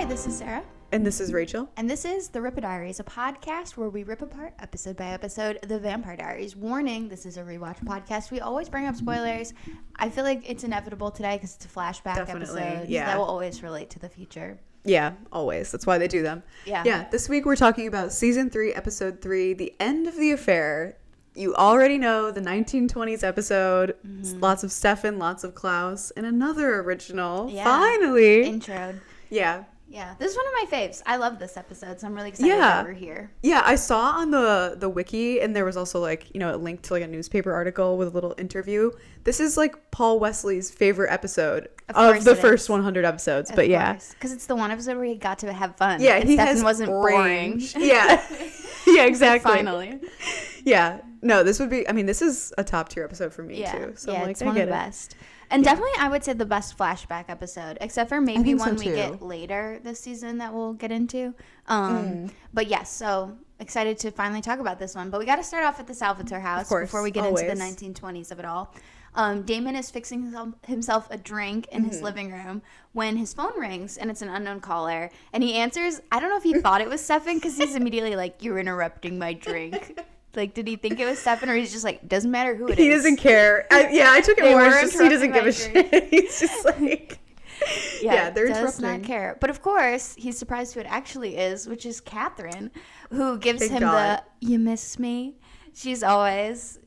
this is Sarah. And this is Rachel. And this is the Diaries, a podcast where we rip apart, episode by episode, the Vampire Diaries. Warning, this is a rewatch podcast. We always bring up spoilers. I feel like it's inevitable today because it's a flashback episode. Yeah. That will always relate to the future. Yeah, always. That's why they do them. Yeah, this week we're talking about Season 3, Episode 3, The End of the Affair. You already know the 1920s episode. Mm-hmm. Lots of Stefan, lots of Klaus, and another original. Yeah. Finally. Introed. Yeah. Yeah, this is one of my faves. I love this episode, so I'm really excited that we're here. Yeah, I saw on the wiki, and there was also like, you know, a link to like a newspaper article with a little interview. This is like Paul Wesley's favorite episode of the first 100 episodes, but yeah. Because it's the one episode where he got to have fun. Yeah, and Stefan wasn't boring. Yeah. Yeah, exactly. Finally. Yeah. No, this is a top tier episode for me too. So yeah, like, it's one of the best. And definitely, I would say the best flashback episode, except for maybe one we get later this season that we'll get into. But yes, so excited to finally talk about this one. But we got to start off at the Salvatore house before we get into the 1920s of it all. Damon is fixing himself a drink in his living room when his phone rings, and it's an unknown caller. And he answers. I don't know if he thought it was Stefan because he's immediately like, "You're interrupting my drink." Like, did he think it was Stefan, or he's just like, doesn't matter who it is? He doesn't care. I took it more as just he doesn't give a shit. He's just like, they're interrupting. Does not care. But of course, he's surprised who it actually is, which is Katherine, who gives him the "you miss me." She's always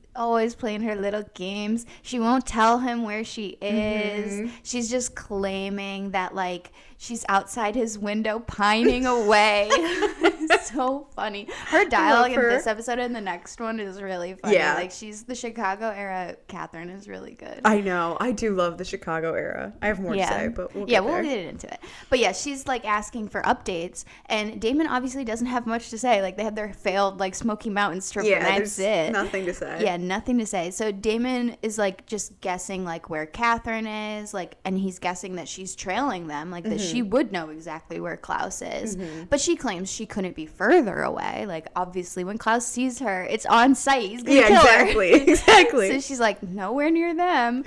playing her little games. She won't tell him where she is. Mm-hmm. She's just claiming that like she's outside his window pining away. It's so funny. Her dialogue in this episode and the next one is really funny. Yeah. Like she's the Chicago era Katherine is really good. I know. I do love the Chicago era. I have more to say, but we'll get into it. But yeah, she's like asking for updates, and Damon obviously doesn't have much to say. Like they had their failed like Smoky Mountains trip, and that's it. Nothing to say. Yeah, nothing to say. So Damon is like just guessing like where Katherine is, like, and he's guessing that she's trailing them, like that she would know exactly where Klaus is. But she claims she couldn't be further away. Like obviously when Klaus sees her, it's on sight. He's gonna kill her. Exactly. So she's like nowhere near them.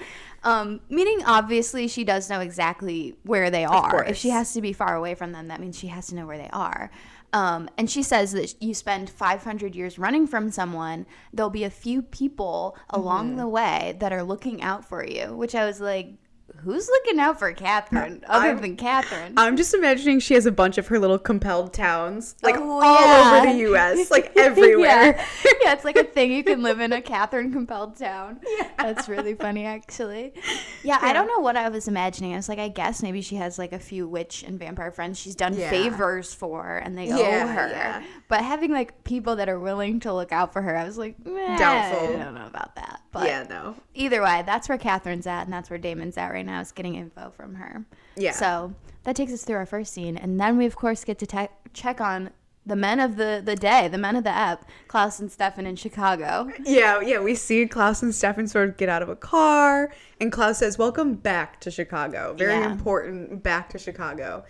Meaning obviously she does know exactly where they are. If she has to be far away from them, that means she has to know where they are. And she says that you spend 500 years running from someone, there'll be a few people along the way that are looking out for you, which I was like, who's looking out for Katherine other than Katherine? I'm just imagining she has a bunch of her little compelled towns, like all over the U.S., like everywhere. Yeah, it's like a thing. You can live in a Katherine compelled town. Yeah. That's really funny, actually. Yeah, I don't know what I was imagining. I was like, I guess maybe she has like a few witch and vampire friends she's done favors for, and they owe her. Yeah. But having like people that are willing to look out for her, I was like, doubtful. I don't know about that. But no. Either way, that's where Katherine's at, and that's where Damon's at right now, is getting info from her. Yeah. So that takes us through our first scene, and then we of course get to check on the men of the day, the men of the ep, Klaus and Stefan in Chicago. Yeah, we see Klaus and Stefan sort of get out of a car, and Klaus says, "Welcome back to Chicago." Very important, back to Chicago.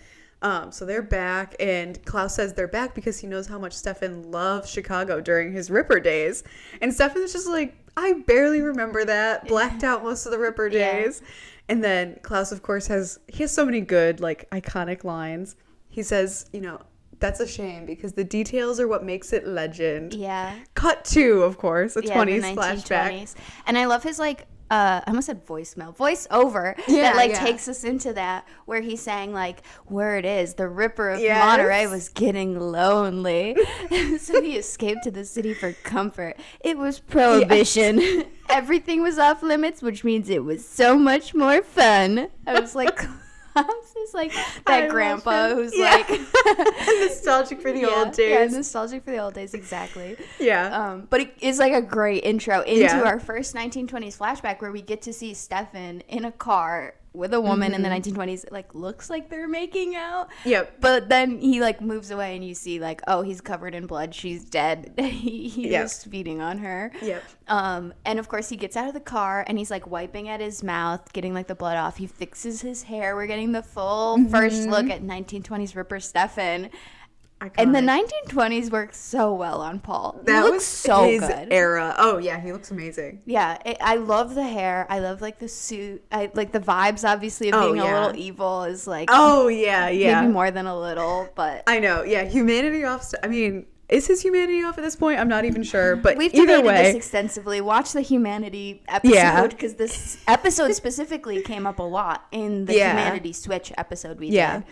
So they're back, and Klaus says they're back because he knows how much Stefan loved Chicago during his Ripper days. And Stefan's just like, I barely remember that, blacked out most of the Ripper days. And then Klaus, of course, has so many good, like, iconic lines. He says, you know, that's a shame because the details are what makes it legend. Yeah. Cut to, of course, a 20s flashback. And I love his, like, I almost said voiceover that takes us into that, where he's saying like, where it is, the Ripper of Monterey was getting lonely. So he escaped to the city for comfort. It was prohibition. Yes. Everything was off limits, which means it was so much more fun. I was like, Klaus is like that grandpa who's like nostalgic for the old days. Yeah, nostalgic for the old days, exactly. Yeah. But it is like a great intro into our first 1920s flashback, where we get to see Stefan in a car with a woman in the 1920s. It like looks like they're making out. Yep. But then he like moves away, and you see like, oh, he's covered in blood. She's dead. he was feeding on her. Yep. And of course he gets out of the car, and he's like wiping at his mouth, getting like the blood off. He fixes his hair. We're getting the full first look at 1920s Ripper Stefan. Iconic. And the 1920s worked so well on Paul. That was so his good. era. Oh yeah, he looks amazing. Yeah, I love the hair. I love like the suit. I like the vibes. Obviously, of being a little evil is like. Oh yeah, maybe more than a little, but I know. Yeah, humanity off. I mean, is his humanity off at this point? I'm not even sure. But we've either debated way, this extensively. Watch the humanity episode because this episode specifically came up a lot in the humanity switch episode we did.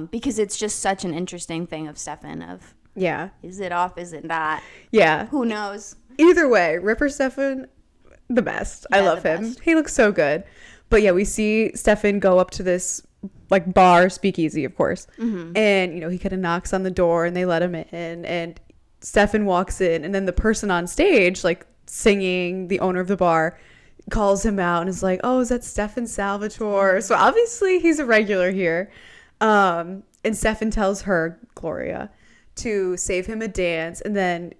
Because it's just such an interesting thing of Stefan of. Yeah. Is it off? Is it not? Yeah. Who knows? Either way, Ripper Stefan, the best. I love him. He looks so good. But yeah, we see Stefan go up to this like bar, speakeasy, of course. Mm-hmm. And, you know, he kind of knocks on the door and they let him in. And Stefan walks in. And then the person on stage, like singing, the owner of the bar, calls him out and is like, oh, is that Stefan Salvatore? So obviously he's a regular here. And Stefan tells her, Gloria, to save him a dance, and then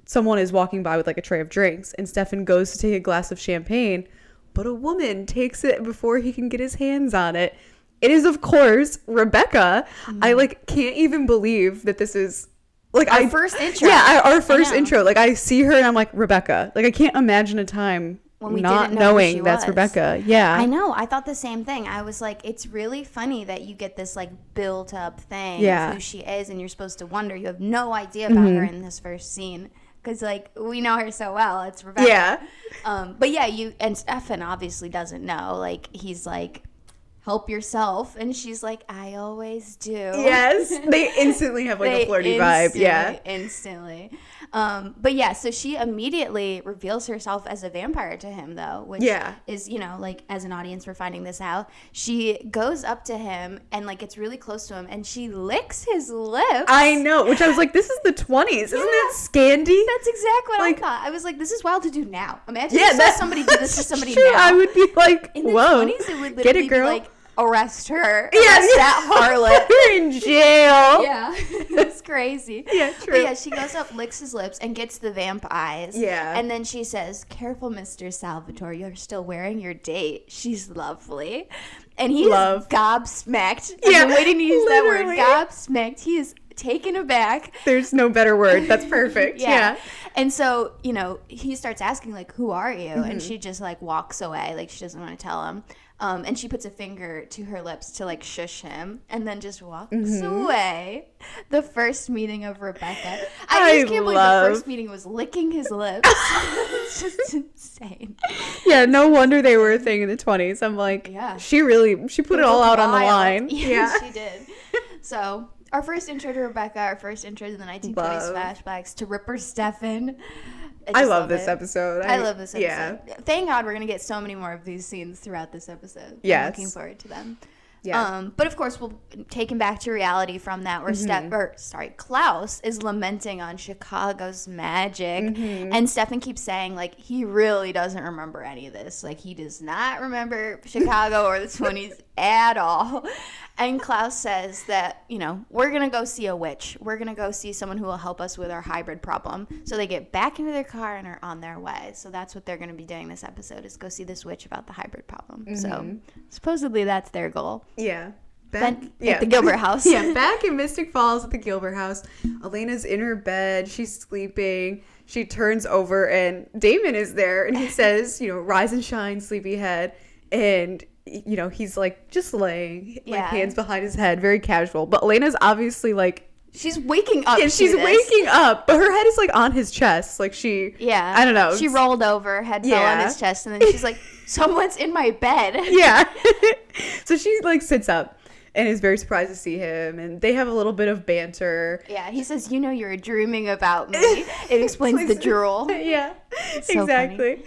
someone is walking by with like a tray of drinks, and Stefan goes to take a glass of champagne, but a woman takes it before he can get his hands on it. It is, of course, Rebekah. I like can't even believe that this is like our first intro. Yeah, our first intro. Like I see her and I'm like, Rebekah. Like I can't imagine a time when we not didn't know knowing that's Rebekah. Yeah, I know. I thought the same thing. I was like, it's really funny that you get this like built up thing of who she is, and you're supposed to wonder. You have no idea about her in this first scene because like we know her so well. It's Rebekah. Yeah. But yeah, and Stefan obviously doesn't know. Like he's like, help yourself, and she's like, I always do. Yes, they instantly have like a flirty vibe. Yeah, instantly. But yeah, so she immediately reveals herself as a vampire to him, though, which is, you know, like as an audience, we're finding this out. She goes up to him and like gets really close to him, and she licks his lips. I know, which I was like, this is the 20s, isn't it Scandi? That's exactly what I thought. I was like, this is wild to do now. Imagine if you saw somebody do this to somebody true. now. I would be like, in the whoa, 20s, it would literally be like, arrest her. Yes, that harlot. Put her in jail. Yeah. It's crazy. Yeah, true. But yeah, she goes up, licks his lips, and gets the vamp eyes. Yeah. And then she says, careful, Mr. Salvatore, you're still wearing your date. She's lovely. And he's gobsmacked. I've been waiting to use that word. Gobsmacked. He is taken aback. There's no better word. That's perfect. Yeah. And so, you know, he starts asking, like, who are you? Mm-hmm. And she just, like, walks away. Like, she doesn't want to tell him. And she puts a finger to her lips to, like, shush him. And then just walks away. The first meeting of Rebekah. I just can't believe the first meeting was licking his lips. It's just insane. Yeah, no wonder they were a thing in the 20s. I'm like, she put it all out on the line. Yeah, she did. So... our first intro to Rebekah, our first intro to the 1920s flashbacks to Ripper Stefan. I love this episode. I love this episode. Yeah. Thank God we're going to get so many more of these scenes throughout this episode. Yes. I'm looking forward to them. Yeah. But of course, we'll take him back to reality from that where Klaus is lamenting on Chicago's magic. Mm-hmm. And Stefan keeps saying, like, he really doesn't remember any of this. Like, he does not remember Chicago or the 20s at all. And Klaus says that, you know, we're going to go see a witch. We're going to go see someone who will help us with our hybrid problem. So they get back into their car and are on their way. So that's what they're going to be doing this episode, is go see this witch about the hybrid problem. Mm-hmm. So supposedly that's their goal. Yeah. At the Gilbert house. Back in Mystic Falls at the Gilbert house. Elena's in her bed. She's sleeping. She turns over and Damon is there. And he says, you know, rise and shine, sleepyhead. And... you know, he's like just laying, like hands behind his head, very casual. But Elena's obviously like, she's waking up. Yeah, she's waking up, but her head is like on his chest, like she. Yeah, I don't know. She rolled over, head fell on his chest, and then she's like, "Someone's in my bed." Yeah. So she like sits up and is very surprised to see him, and they have a little bit of banter. Yeah, he says, "You know, you're dreaming about me." It explains the drool. Yeah, so exactly. Funny.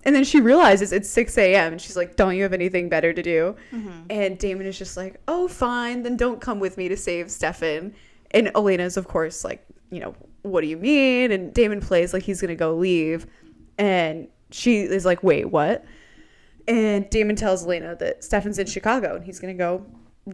And then she realizes it's 6 a.m. and she's like, don't you have anything better to do? Mm-hmm. And Damon is just like, oh, fine, then don't come with me to save Stefan. And Elena's, of course, like, you know, what do you mean? And Damon plays like he's going to go leave. And she is like, wait, what? And Damon tells Elena that Stefan's in Chicago and he's going to go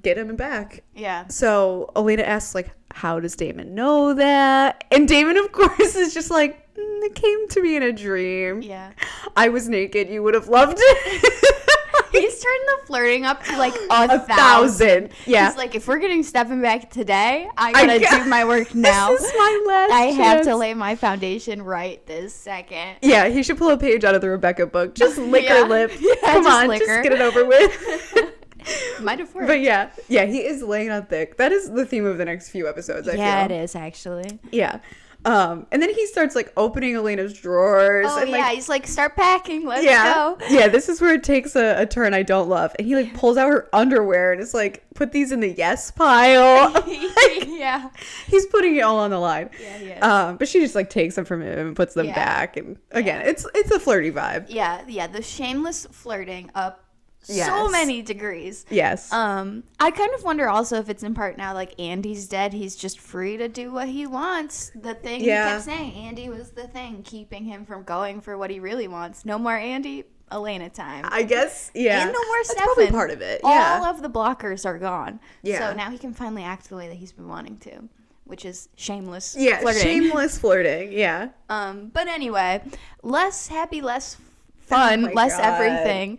get him back. Yeah. So Elena asks, like, how does Damon know that? And Damon, of course, is just like, it came to me in a dream. Yeah. I was naked. You would have loved it. He's turned the flirting up to like a thousand. Yeah. He's like, if we're getting Stefan back today, I gotta do my work now. This is my last I have chance to lay my foundation right this second. Yeah, he should pull a page out of the Rebekah book. Just lick her lip. Come on, just get it over with. Might have worked. But yeah, he is laying on thick. That is the theme of the next few episodes, I feel. Yeah, it is actually. Yeah. And then he starts like opening Elena's drawers. Oh, and, yeah, he's like, start packing, let's go. Yeah, this is where it takes a turn I don't love. And he like pulls out her underwear and is like, put these in the yes pile. Yeah. He's putting it all on the line. Yeah, he is. But she just like takes them from him and puts them back. And again, it's a flirty vibe. Yeah, the shameless flirting up so many degrees. Yes. I kind of wonder also if it's in part now like Andy's dead, he's just free to do what he wants. The thing he kept saying, Andy was the thing keeping him from going for what he really wants. No more Andy, Elena time. I guess, yeah. And no more Stefan. That's probably part of it. Yeah. All of the blockers are gone. Yeah. So now he can finally act the way that he's been wanting to, which is shameless flirting. Shameless flirting. Yeah. But anyway, less happy, less fun, less everything.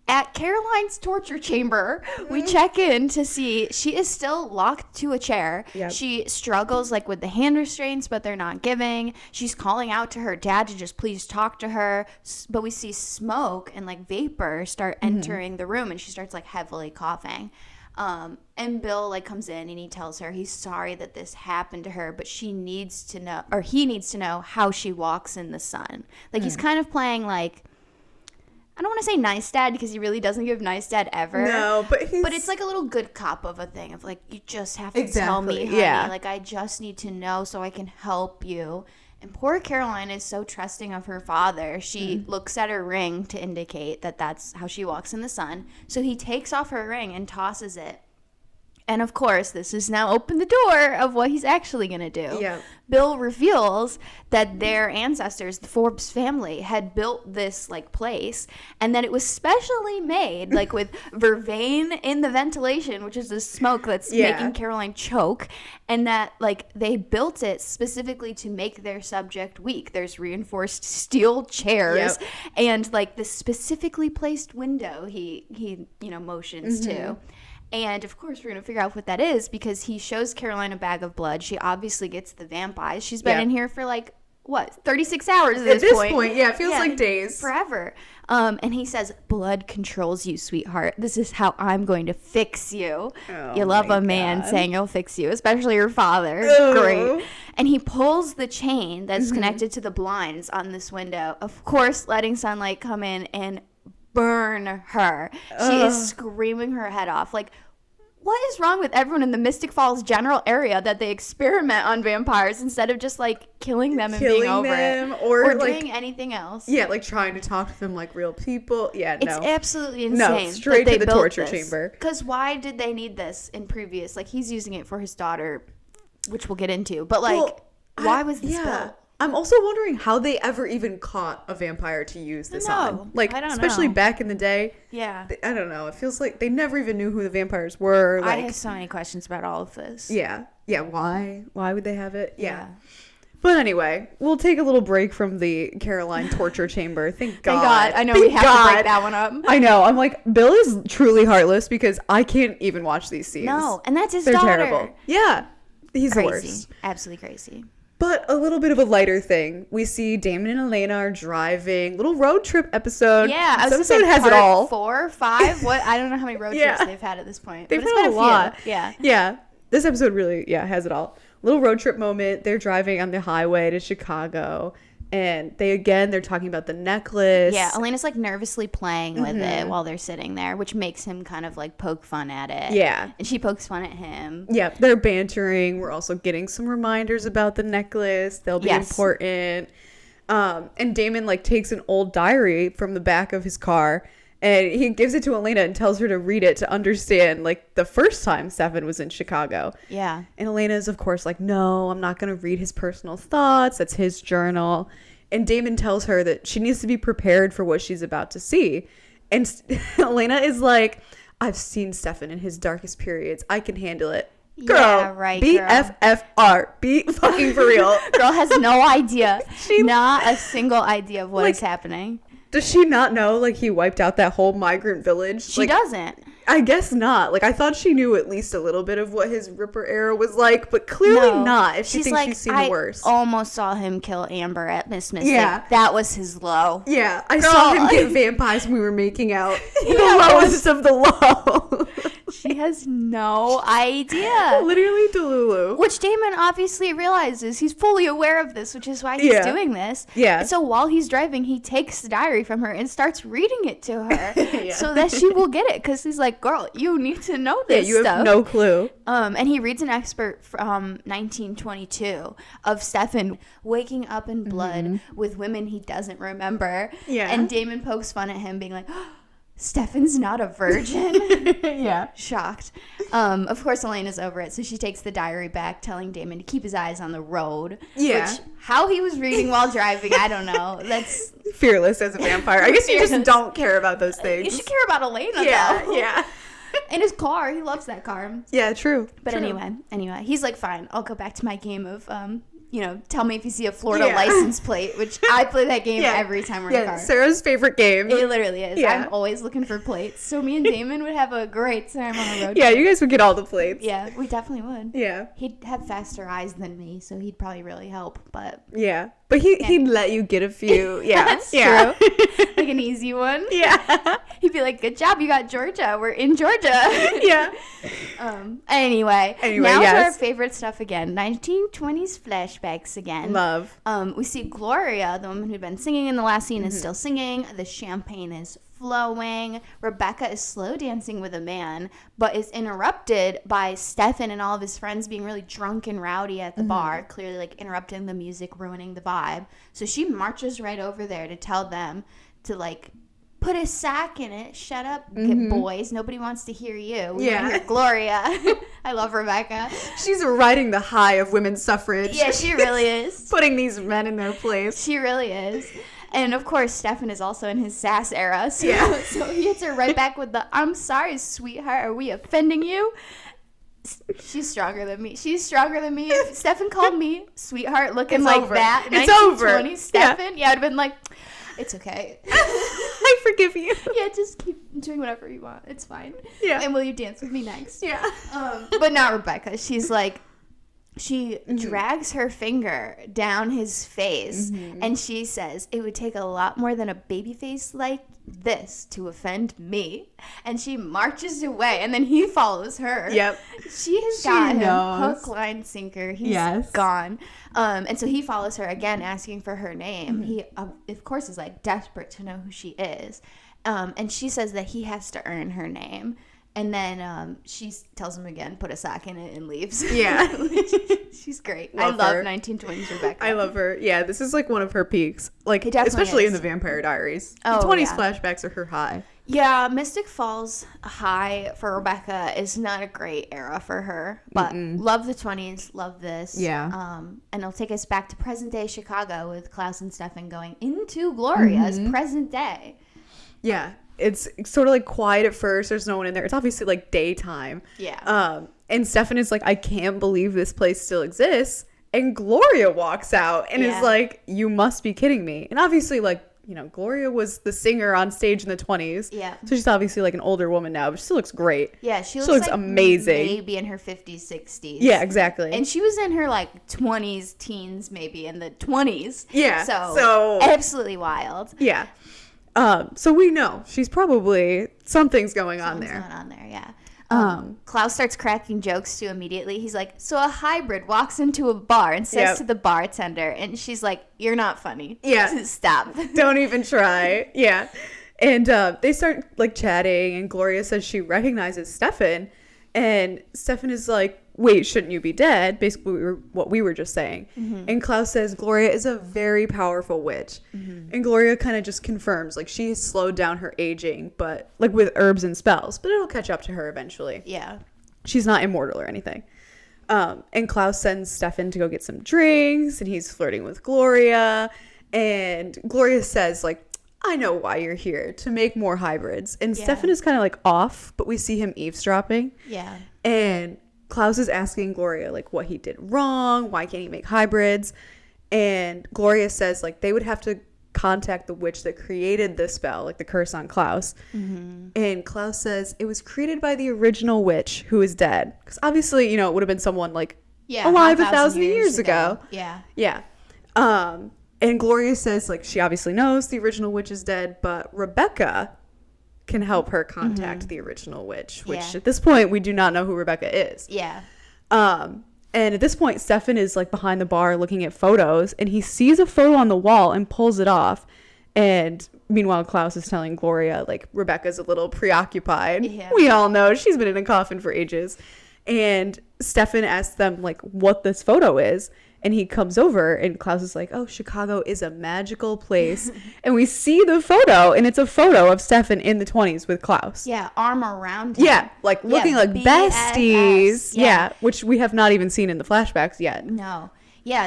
At Caroline's torture chamber, we check in to see she is still locked to a chair. Yep. She struggles like with the hand restraints, but they're not giving. She's calling out to her dad to just please talk to her. But we see smoke and like vapor start entering the room, and she starts like heavily coughing. And Bill like comes in and he tells her he's sorry that this happened to her, but she needs to know, or he needs to know how she walks in the sun. Like he's kind of playing like, I don't want to say nice dad because he really doesn't give nice dad ever. No, but it's like a little good cop of a thing of like, you just have to tell me, honey. Yeah. Like, I just need to know so I can help you. And poor Caroline is so trusting of her father. She looks at her ring to indicate that that's how she walks in the sun. So he takes off her ring and tosses it. And of course, this has now opened the door of what he's actually going to do. Yeah. Bill reveals that their ancestors, the Forbes family, had built this like place, and that it was specially made like with vervain in the ventilation, which is the smoke that's making Caroline choke, and that like they built it specifically to make their subject weak. There's reinforced steel chairs and like the specifically placed window he motions to. And, of course, we're going to figure out what that is because he shows Caroline a bag of blood. She obviously gets the vampires. She's been in here for, like, 36 hours at this point? Yeah, it feels like days. Forever. And he says, blood controls you, sweetheart. This is how I'm going to fix you. You love a man saying he'll fix you, especially your father. Great. And he pulls the chain that's connected to the blinds on this window, of course, letting sunlight come in and burn her. She is screaming her head off. Like, what is wrong with everyone in the Mystic Falls general area that they experiment on vampires instead of just like killing them and being over it or like, doing anything else? Yeah, like trying to talk to them like real people. Yeah, no. It's absolutely insane. No, straight to the torture chamber. Because why did they need this in previous? Like, he's using it for his daughter, which we'll get into. But like, why was this built? I'm also wondering how they ever even caught a vampire to use this on. Like, especially back in the day. Yeah. I don't know. It feels like they never even knew who the vampires were. Like, I have so many questions about all of this. Yeah. Yeah. Why? Why would they have it? Yeah. But anyway, we'll take a little break from the Caroline torture chamber. Thank God. Thank God. I know we have to break that one up. I know. I'm like, Bill is truly heartless because I can't even watch these scenes. No. And that's his daughter. They're terrible. Yeah. He's crazy. The worst. Absolutely crazy. But a little bit of a lighter thing. We see Damon and Elena are driving. Little road trip episode. Yeah. This episode has it all. 4, 5. What? I don't know how many road trips they've had at this point. They've had a lot. Yeah. Yeah. This episode really, has it all. Little road trip moment. They're driving on the highway to Chicago. And they're talking about the necklace. Yeah, Elena's like nervously playing with it while they're sitting there, which makes him kind of like poke fun at it. Yeah. And she pokes fun at him. Yeah, they're bantering. We're also getting some reminders about the necklace. They'll be important. And Damon like takes an old diary from the back of his car and he gives it to Elena and tells her to read it to understand like the first time Stefan was in Chicago. Yeah. And Elena is of course like, no, I'm not going to read his personal thoughts. That's his journal. And Damon tells her that she needs to be prepared for what she's about to see. And Elena is like, I've seen Stefan in his darkest periods. I can handle it. Girl, yeah, right, BFFR. Be fucking for real. Girl has no idea. Not a single idea of what is happening. Does she not know, like, he wiped out that whole migrant village? She doesn't. I guess not. Like, I thought she knew at least a little bit of what his Ripper era was like, but clearly not if she thinks she's seen the worst. I almost saw him kill Amber at Miss Mystic. Yeah. That was his low. Yeah. I saw him get vampires when we were making out. The lowest of the low. She has no idea. Literally Delulu. Which Damon obviously realizes. He's fully aware of this, which is why he's doing this. Yeah. And so while he's driving, he takes the diary from her and starts reading it to her so that she will get it. Because he's like, girl, you need to know this stuff. You have no clue. And he reads an expert from 1922 of Stefan waking up in blood with women he doesn't remember. Yeah. And Damon pokes fun at him, being like, Stefan's not a virgin. Yeah. Shocked. Of course, Elena's over it, so she takes the diary back, telling Damon to keep his eyes on the road. Yeah. Which, how he was reading while driving, I don't know. That's fearless as a vampire. I guess you just don't care about those things. You should care about Elena, though. Yeah. In his car. He loves that car. Yeah, true. But anyway, he's like, fine, I'll go back to my game of tell me if you see a Florida license plate, which I play that game every time we're in the car. Sarah's favorite game. It literally is. Yeah. I'm always looking for plates. So me and Damon would have a great time on the road. Yeah, you guys would get all the plates. Yeah, we definitely would. Yeah. He'd have faster eyes than me, so he'd probably really help. But yeah. But he'd let you get a few. Yeah. That's true. Like an easy one. Yeah. He'd be like, good job, you got Georgia. We're in Georgia. Yeah. Anyway, now to our favorite stuff again. 1920s flashbacks again. Love. We see Gloria, the woman who'd been singing in the last scene, is still singing. The champagne is flowing. Rebekah is slow dancing with a man, but is interrupted by Stefan and all of his friends being really drunk and rowdy at the bar, clearly like interrupting the music, ruining the vibe. So she marches right over there to tell them to like put a sack in it. Shut up, boys. Nobody wants to hear you. We want to hear Gloria. I love Rebekah. She's riding the high of women's suffrage. Yeah, she really is. Putting these men in their place. She really is. And, of course, Stefan is also in his sass era. So, so he hits her right back with the, I'm sorry, sweetheart. Are we offending you? She's stronger than me. If Stefan called me sweetheart looking that. It's over. Stefan. Yeah, I'd have been like, it's okay. I forgive you. Yeah, just keep doing whatever you want. It's fine. Yeah. And will you dance with me next? Yeah. But not Rebekah. She's like, she drags her finger down his face and she says, it would take a lot more than a baby face like this to offend me. And she marches away and then he follows her. Yep. She has got him hook, line, sinker. He's gone. And so he follows her again, asking for her name. He, of course, is like desperate to know who she is. And she says that he has to earn her name. And then she tells him again, put a sack in it and leaves. Yeah. She's great. I love 1920s Rebekah. I love her. Yeah, this is like one of her peaks. Like, especially in the Vampire Diaries. Oh, the 20s flashbacks are her high. Yeah, Mystic Falls high for Rebekah is not a great era for her. But love the 20s, love this. Yeah. And it'll take us back to present day Chicago with Klaus and Stefan going into Gloria's present day. Yeah. It's sort of like quiet at first. There's no one in there. It's obviously like daytime. Yeah. And Stefan is like, I can't believe this place still exists. And Gloria walks out and is like, you must be kidding me. And obviously, like, you know, Gloria was the singer on stage in the 20s. Yeah. So she's obviously like an older woman now, but she still looks great. Yeah, she looks like amazing. Maybe in her 50s, 60s. Yeah, exactly. And she was in her like 20s, teens, maybe in the 20s. Yeah. So absolutely wild. Yeah. So we know she's probably something's going on there. Going on there, yeah. Klaus starts cracking jokes too immediately. He's like, so a hybrid walks into a bar and says to the bartender, and she's like, you're not funny. Yeah. Stop. Don't even try. Yeah. And they start like chatting, and Gloria says she recognizes Stefan, and Stefan is like, wait, shouldn't you be dead? Basically what we were just saying. And Klaus says Gloria is a very powerful witch. And Gloria kind of just confirms, like, she has slowed down her aging, but like with herbs and spells, but it'll catch up to her eventually. Yeah. She's not immortal or anything. And Klaus sends Stefan to go get some drinks, and he's flirting with Gloria. And Gloria says, like, I know why you're here, to make more hybrids. And Stefan is kind of like off, but we see him eavesdropping. Yeah. And Klaus is asking Gloria, like, what he did wrong. Why can't he make hybrids? And Gloria says, like, they would have to contact the witch that created the spell, like the curse on Klaus. And Klaus says it was created by the original witch who is dead. Because obviously, you know, it would have been someone like alive 1,000 years ago. Yeah. And Gloria says, like, she obviously knows the original witch is dead, but Rebekah can help her contact the original witch, which at this point we do not know who Rebekah is. And at this point, Stefan is like behind the bar looking at photos, and he sees a photo on the wall and pulls it off. And meanwhile, Klaus is telling Gloria, like, Rebekah's a little preoccupied. We all know she's been in a coffin for ages. And Stefan asks them, like, what this photo is. And he comes over, and Klaus is like, oh, Chicago is a magical place. And we see the photo, and it's a photo of Stefan in the 20s with Klaus. Arm around him. Like looking like besties. Which we have not even seen in the flashbacks yet. No.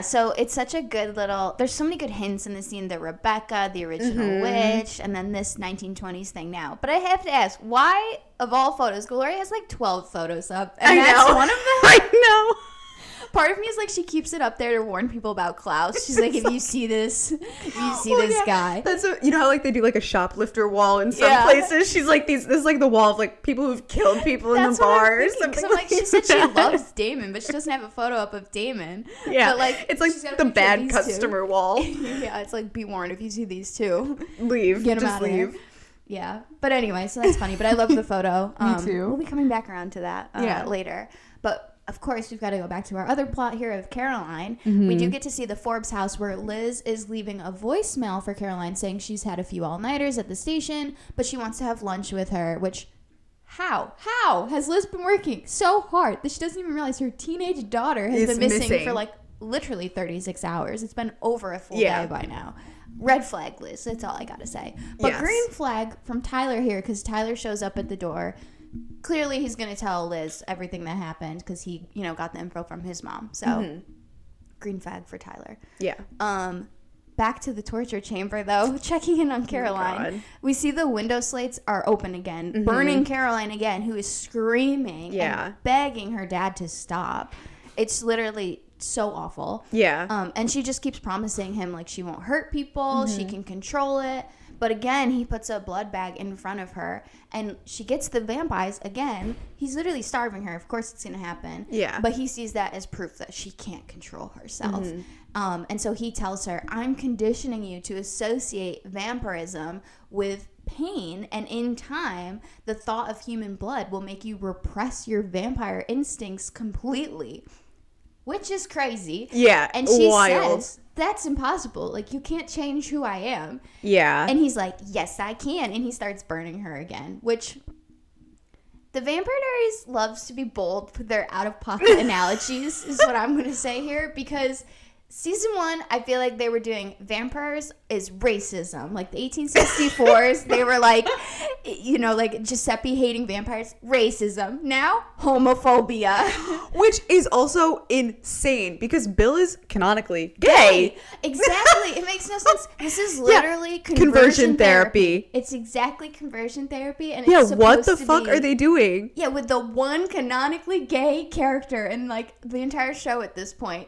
So it's such a good little... There's so many good hints in the scene. The Rebekah, the original witch, and then this 1920s thing now. But I have to ask, why, of all photos, Gloria has like 12 photos up. And that's one of them? I know. Part of me is like, she keeps it up there to warn people about Klaus. She's like, if you see this, guy. That's you know how like they do like a shoplifter wall in some places. She's like this is like the wall of like people who've killed people in the bars. Because I'm like, she said she loves Damon, but she doesn't have a photo up of Damon. But like, it's like the bad customer wall. It's like, be warned, if you see these two, leave. Get them out of there. Yeah, but anyway, so that's funny. But I love the photo. Me too. We'll be coming back around to that later. But of course, we've got to go back to our other plot here of Caroline. We do get to see the Forbes house where Liz is leaving a voicemail for Caroline saying she's had a few all-nighters at the station, but she wants to have lunch with her, which, how has Liz been working so hard that she doesn't even realize her teenage daughter has been missing for like literally 36 hours. It's been over a full day by now. Red flag, Liz. That's all I got to say. But green flag from Tyler here, because Tyler shows up at the door. Clearly, he's going to tell Liz everything that happened because he, you know, got the info from his mom. So, green flag for Tyler. Back to the torture chamber, though. Checking in on Caroline. We see the window slates are open again, burning Caroline again, who is screaming and begging her dad to stop. It's literally so awful. And she just keeps promising him, like, she won't hurt people. She can control it. But again, he puts a blood bag in front of her, and she gets the vampires again. He's literally starving her. Of course it's going to happen. But he sees that as proof that she can't control herself. And so he tells her, I'm conditioning you to associate vampirism with pain, and in time, the thought of human blood will make you repress your vampire instincts completely. Which is crazy. And she says, that's impossible. Like, you can't change who I am. And he's like, yes, I can. And he starts burning her again, which the Vampire Diaries loves to be bold with their out-of-pocket analogies is what I'm going to say here, because Season 1, I feel like they were doing vampires is racism. Like the 1864s, they were like, you know, like Giuseppe hating vampires, racism. Now, homophobia. Which is also insane because Bill is canonically gay. Exactly. It makes no sense. This is literally conversion therapy. It's exactly conversion therapy. And it's what the fuck are they doing? Yeah, with the one canonically gay character in like the entire show at this point.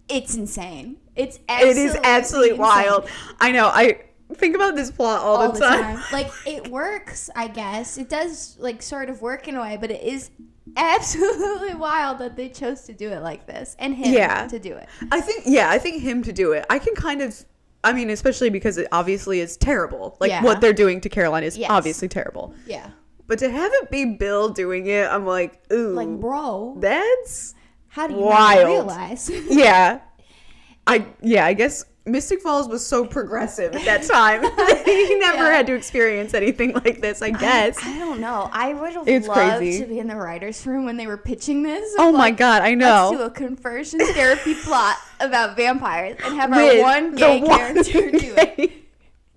It's insane. It is absolutely wild. I know. I think about this plot all the time. Like, it works, I guess. It does, like, sort of work in a way, but it is absolutely wild that they chose to do it like this. And him to do it. I think him to do it. I can kind of, I mean, especially because it obviously is terrible. Like, what they're doing to Caroline is obviously terrible. But to have it be Bill doing it, I'm like, ooh. Like, bro. That's... How do you not realize? I guess Mystic Falls was so progressive at that time. He never had to experience anything like this, I guess. I don't know. I would have loved to be in the writer's room when they were pitching this. Oh my God, I know. Let's do a conversion therapy plot about vampires and have our one gay character do it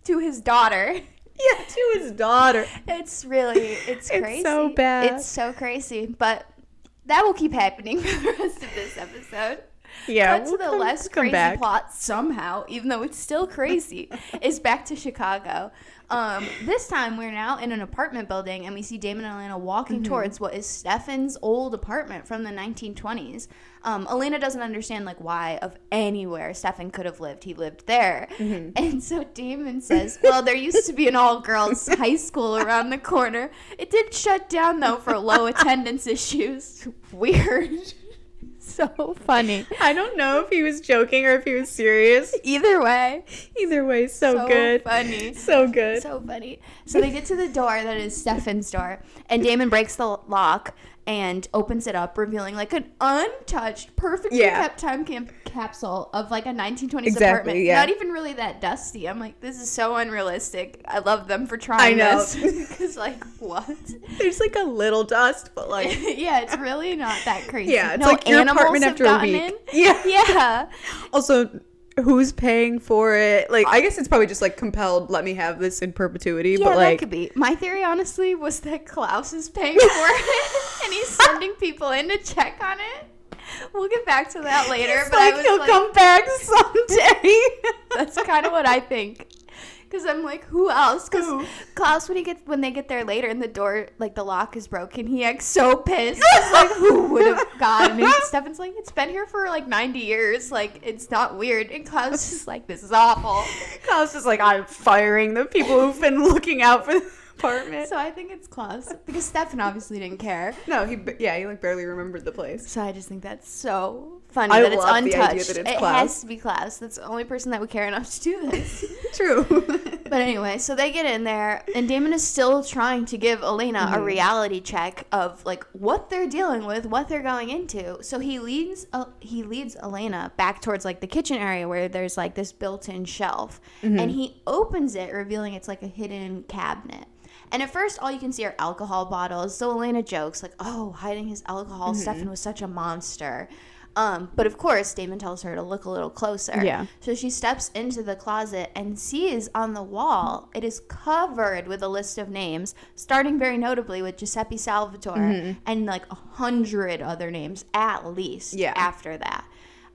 to his daughter. Yeah, to his daughter. It's crazy. It's so bad. It's so crazy, but... that will keep happening for the rest of this episode. Yeah. Cut to the less crazy plot somehow, even though it's still crazy, is back to Chicago. This time we're now in an apartment building and we see Damon and Elena walking towards what is Stefan's old apartment from the 1920s. Elena doesn't understand like why of anywhere Stefan could have lived. He lived there. And so Damon says, well, there used to be an all-girls high school around the corner. It did shut down though for low attendance issues. Weird. So funny. I don't know if he was joking or if he was serious. Either way, so good. Funny. So good. So funny. So they get to the door that is Stefan's door, and Damon breaks the lock and opens it up, revealing like an untouched, perfectly kept time capsule of like a 1920s apartment. Yeah. Not even really that dusty. I'm like, this is so unrealistic. I love them for trying this. Because like, what? There's like a little dust, but like... yeah, it's really not that crazy. Yeah, it's like your apartment after a week. Yeah. Also... who's paying for it? Like, I guess it's probably just like compelled, let me have this in perpetuity. Yeah, but like, that could be. My theory, honestly, was that Klaus is paying for it and he's sending people in to check on it. We'll get back to that later. But like, he'll come back someday. That's kind of what I think. Because I'm like, who else? Because Klaus, when they get there later and the door, like the lock is broken, he acts so pissed. He's like, who would have gotten it? Stefan's like, it's been here for like 90 years. Like, it's not weird. And Klaus is like, this is awful. Klaus is like, I'm firing the people who've been looking out for the apartment. So I think it's Klaus. Because Stefan obviously didn't care. No, he like barely remembered the place. So I just think that's so funny that it's untouched. The idea that it's Klaus. It has to be Klaus. That's the only person that would care enough to do this. True. But anyway, so they get in there, and Damon is still trying to give Elena a reality check of like what they're dealing with, what they're going into. So he leads Elena back towards like the kitchen area where there's like this built-in shelf, and he opens it, revealing it's like a hidden cabinet. And at first, all you can see are alcohol bottles. So Elena jokes like, "Oh, hiding his alcohol, Stefan was such a monster." But of course, Damon tells her to look a little closer. Yeah. So she steps into the closet and sees on the wall, it is covered with a list of names, starting very notably with Giuseppe Salvatore and like 100 other names at least after that.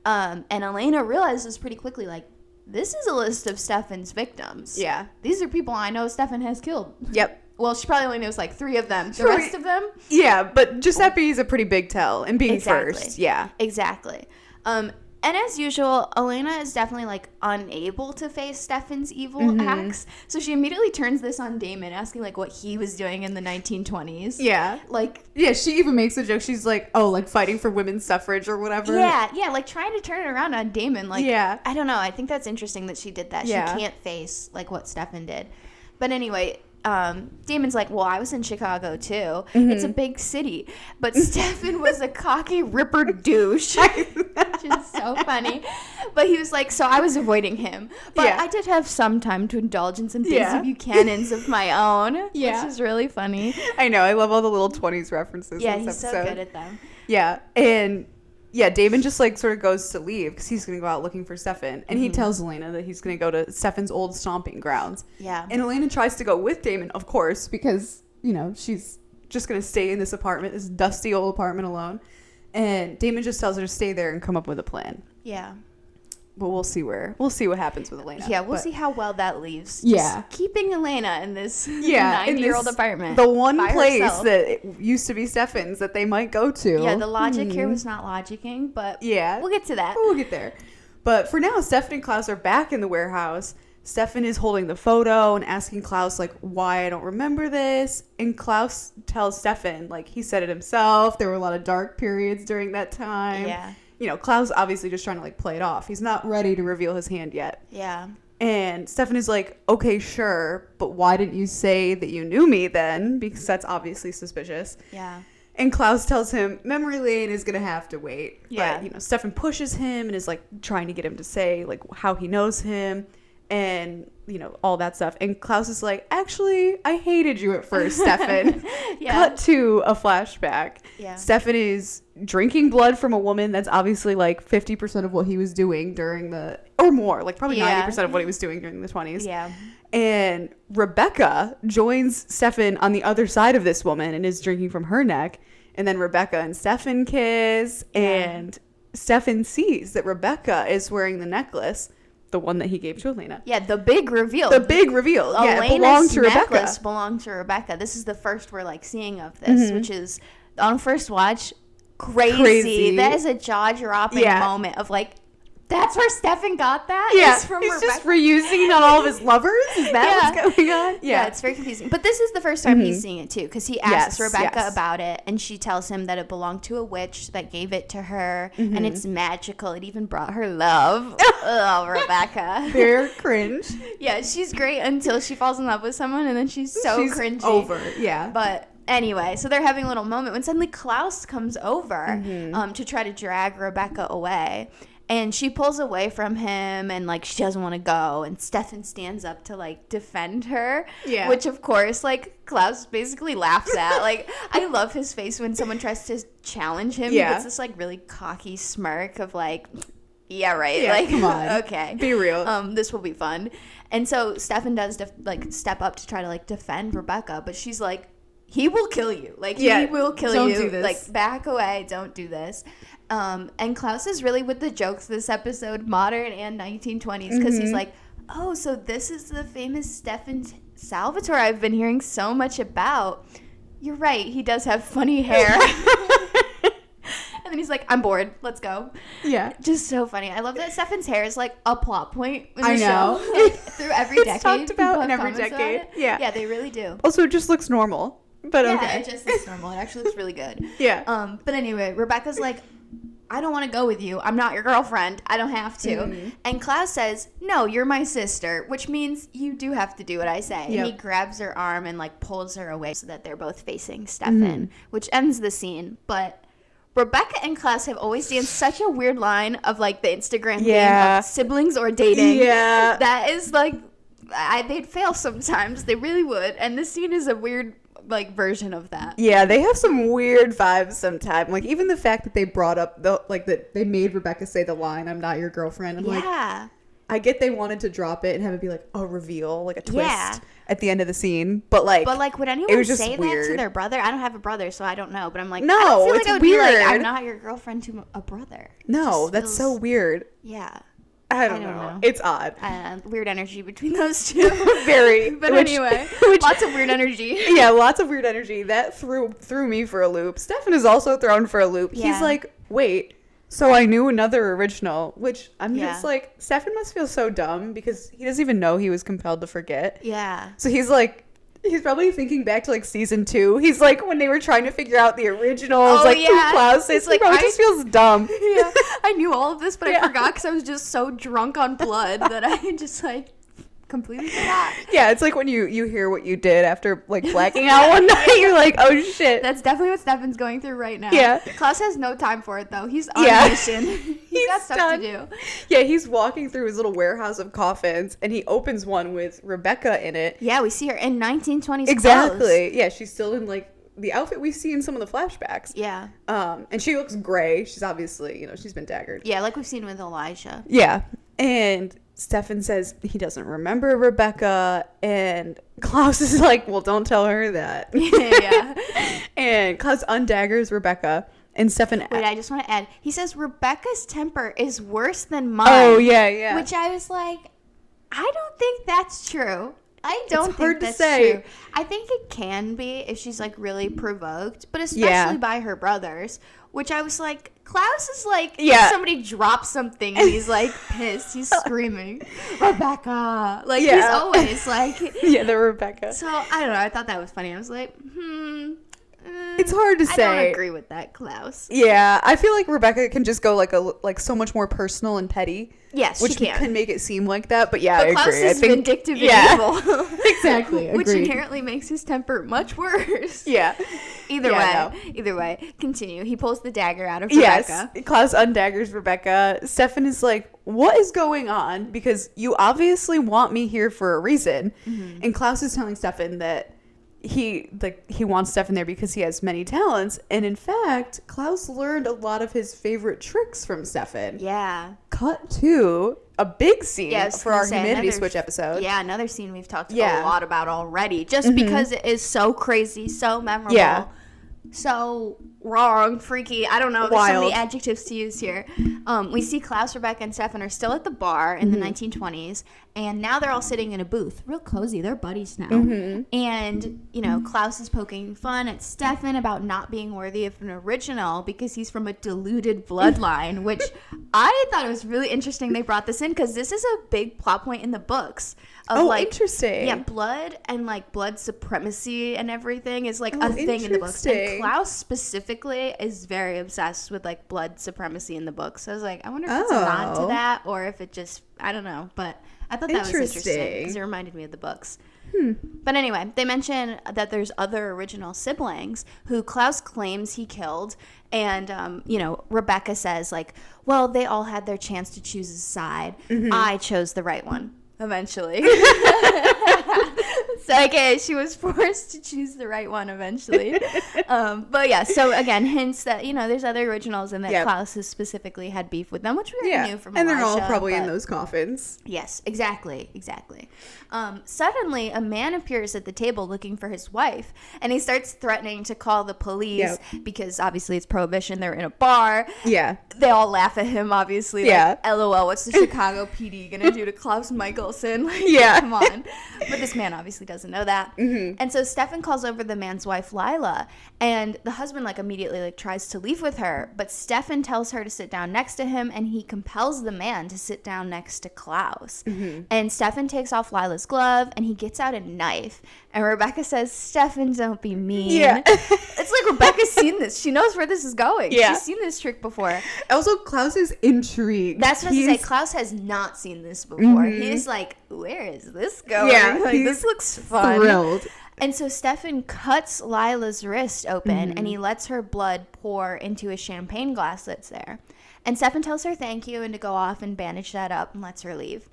And Elena realizes pretty quickly, like, this is a list of Stefan's victims. Yeah. These are people I know Stefan has killed. Yep. Well, she probably only knows like 3 of them. The rest of them? Yeah, but Giuseppe's a pretty big tell in being first. Yeah. Exactly. And as usual, Elena is definitely like unable to face Stefan's evil acts. So she immediately turns this on Damon, asking like what he was doing in the 1920s. Yeah. Like, yeah, she even makes a joke. She's like, oh, like fighting for women's suffrage or whatever. Yeah, like trying to turn it around on Damon. Like, I don't know. I think that's interesting that she did that. Yeah. She can't face like what Stefan did. But anyway, Damon's like, well, I was in Chicago too. It's a big city. But Stefan was a cocky ripper douche. Which is so funny. But he was like, so I was avoiding him. But I did have some time to indulge in some Daisy Buchanans of my own. Which is really funny. I know. I love all the little 20s references in this episode. So good at them. Yeah. And yeah, Damon just like sort of goes to leave because he's going to go out looking for Stefan. And he tells Elena that he's going to go to Stefan's old stomping grounds. Yeah. And Elena tries to go with Damon, of course, because, you know, she's just going to stay in this apartment, this dusty old apartment alone. And Damon just tells her to stay there and come up with a plan. Yeah. But we'll see what happens with Elena. Yeah, we'll see how well that leaves. Yeah. Just keeping Elena in this 90-year-old apartment. The one place herself. That it used to be Stefan's that they might go to. Yeah, the logic here was not logicking, but we'll get to that. We'll get there. But for now, Stefan and Klaus are back in the warehouse. Stefan is holding the photo and asking Klaus, like, why I don't remember this. And Klaus tells Stefan, like, he said it himself. There were a lot of dark periods during that time. Yeah. You know, Klaus obviously just trying to like play it off. He's not ready to reveal his hand yet. Yeah. And Stefan is like, okay, sure, but why didn't you say that you knew me then? Because that's obviously suspicious. Yeah. And Klaus tells him memory lane is going to have to wait. Yeah. But, you know, Stefan pushes him and is like trying to get him to say like how he knows him and, you know, all that stuff. And Klaus is like, actually, I hated you at first, Stefan. Cut to a flashback. Yeah. Stefan is drinking blood from a woman that's obviously like 50% of what he was doing during or more, like probably 90% of what he was doing during the 20s. Yeah. And Rebekah joins Stefan on the other side of this woman and is drinking from her neck. And then Rebekah and Stefan kiss. And Stefan sees that Rebekah is wearing the necklace the one that he gave to Elena. Yeah, the big reveal. Yeah, it belonged to Rebekah. Necklace belonged to Rebekah. This is the first we're like seeing of this, which is on first watch crazy. That is a jaw-dropping moment of like, that's where Stefan got that? Yeah, he's Rebekah. Just reusing on all of his lovers? Is that what's going on? Yeah, it's very confusing. But this is the first time he's seeing it, too, because he asks Rebekah about it, and she tells him that it belonged to a witch that gave it to her, and it's magical. It even brought her love. Oh, Rebekah. They're cringe. Yeah, she's great until she falls in love with someone, and then she's cringy. Over, yeah. But anyway, so they're having a little moment when suddenly Klaus comes over to try to drag Rebekah away. And she pulls away from him and, like, she doesn't want to go. And Stefan stands up to, like, defend her. Yeah. Which, of course, like, Klaus basically laughs at. Like, I love his face when someone tries to challenge him. Yeah. He gets this, like, really cocky smirk of, like, yeah, right. Yeah, like, come on. Okay. Be real. This will be fun. And so Stefan does, step up to try to, like, defend Rebekah. But she's like, he will kill you. Like, he will kill you. Don't do this. Like, back away. Don't do this. And Klaus is really with the jokes this episode, modern and 1920s, because he's like, oh, so this is the famous Stefan Salvatore I've been hearing so much about. You're right. He does have funny hair. And then he's like, I'm bored. Let's go. Yeah. Just so funny. I love that Stefan's hair is like a plot point in the show. Like, through every decade. It's talked about in every decade. Yeah. Yeah, they really do. Also, it just looks normal. But okay. Yeah, it just looks normal. It actually looks really good. Yeah. But anyway, Rebekah's like, I don't want to go with you. I'm not your girlfriend. I don't have to. And Klaus says, no, you're my sister, which means you do have to do what I say. Yep. And he grabs her arm and, like, pulls her away so that they're both facing Stefan, which ends the scene. But Rebekah and Klaus have always danced such a weird line of, like, the Instagram game of siblings or dating. Yeah. That is, like, they'd fail sometimes. They really would. And this scene is a weird, like, version of that. Yeah, they have some weird vibes sometimes. Like, even the fact that they brought up that they made Rebekah say the line, I'm not your girlfriend. I'm like, I get they wanted to drop it and have it be like a reveal, like a twist at the end of the scene. But like would anyone say that to their brother? I don't have a brother, so I don't know. But I'm like, no, I don't feel it's like I would weird. Be like, I'm not your girlfriend to a brother. No, that's so weird. Yeah. I don't know. It's odd. Weird energy between those two. Very. But anyway, lots of weird energy. Yeah, lots of weird energy. That threw me for a loop. Stefan is also thrown for a loop. Yeah. He's like, wait, so I knew another original, which I'm just like, Stefan must feel so dumb because he doesn't even know he was compelled to forget. Yeah. So he's like, he's probably thinking back to like season 2. He's like, when they were trying to figure out the originals, who Klaus is. He probably just feels dumb. Yeah, I knew all of this, but I forgot because I was just so drunk on blood that I just like completely forgot. Yeah, it's like when you hear what you did after like blacking out one night. You're like, oh shit. That's definitely what Stefan's going through right now. Yeah. Klaus has no time for it though. He's on mission. He's got stuff to do. Yeah, he's walking through his little warehouse of coffins and he opens one with Rebekah in it. Yeah, we see her in 1920s exactly. clothes. Yeah, she's still in like the outfit we see in some of the flashbacks. Yeah. And she looks gray. She's obviously, she's been daggered. Yeah, like we've seen with Elijah. Yeah. And Stefan says he doesn't remember Rebekah, and Klaus is like, well, don't tell her that. Yeah. And Klaus undaggers Rebekah, and Stefan... Wait, I just want to add, he says Rebekah's temper is worse than mine. Oh, yeah. Which I was like, I don't think that's true. I don't think that's true. I think it can be if she's like really provoked, but especially by her brothers, which I was like, Klaus is like, somebody drops something and he's like pissed. He's screaming, Rebekah. Like he's always like. Yeah, the Rebekah. So I don't know. I thought that was funny. I was like, it's hard to say. I don't agree with that, Klaus. Yeah, I feel like Rebekah can just go like so much more personal and petty. Yes, which she can make it seem like that. But I Klaus agree. Is vindictive and evil. Exactly. Which inherently makes his temper much worse. Yeah. Either way, continue. He pulls the dagger out of Rebekah. Yes, Klaus undaggers Rebekah. Stefan is like, what is going on? Because you obviously want me here for a reason. Mm-hmm. And Klaus is telling Stefan that he wants Stefan there because he has many talents, and in fact Klaus learned a lot of his favorite tricks from Stefan. Yeah. Cut to a big scene for our humanity switch episode. Yeah, another scene we've talked a lot about already, just because it is so crazy, so memorable. Yeah. So wrong, freaky. I don't know. There's Wild. so many adjectives to use here. We see Klaus, Rebekah, and Stefan are still at the bar in the 1920s, and now they're all sitting in a booth. Real cozy. They're buddies now. And, you know, Klaus is poking fun at Stefan about not being worthy of an original because he's from a diluted bloodline, which I thought it was really interesting they brought this in because this is a big plot point in the books. Of, Interesting. Yeah, blood and, like, blood supremacy and everything is, like, a thing in the books. And Klaus specifically is very obsessed with, like, blood supremacy in the books. So I was like, I wonder if it's a nod to that or if it just, I don't know. But I thought that was interesting because it reminded me of the books. But anyway, they mention that there's other original siblings who Klaus claims he killed. And, you know, Rebekah says, like, well, they all had their chance to choose a side. I chose the right one. Eventually. So, okay, she was forced to choose the right one eventually. But yeah, so again, hints that, you know, there's other originals and that Klaus has specifically had beef with them, which we already knew from And Elijah, they're all probably in those coffins. Yes, exactly. Suddenly, a man appears at the table looking for his wife, and he starts threatening to call the police because obviously it's prohibition. They're in a bar. Yeah. They all laugh at him, obviously. Like, LOL, what's the Chicago PD gonna do to Klaus Michelson? Like, come on. But this man obviously doesn't know that. And so Stefan calls over the man's wife, Lila, and the husband, like, immediately, like, tries to leave with her, but Stefan tells her to sit down next to him, and he compels the man to sit down next to Klaus. And Stefan takes off Lila's glove, and he gets out a knife, and Rebekah says, Stefan, don't be mean. It's like Rebekah's seen this. She knows where this is going. She's seen this trick before. Also, Klaus is intrigued. That's what I was going to say. Klaus has not seen this before. He's like, where is this going? Like, this looks fun. Thrilled. And so Stefan cuts Lila's wrist open, and he lets her blood pour into a champagne glass that's there. And Stefan tells her thank you and to go off and bandage that up and lets her leave.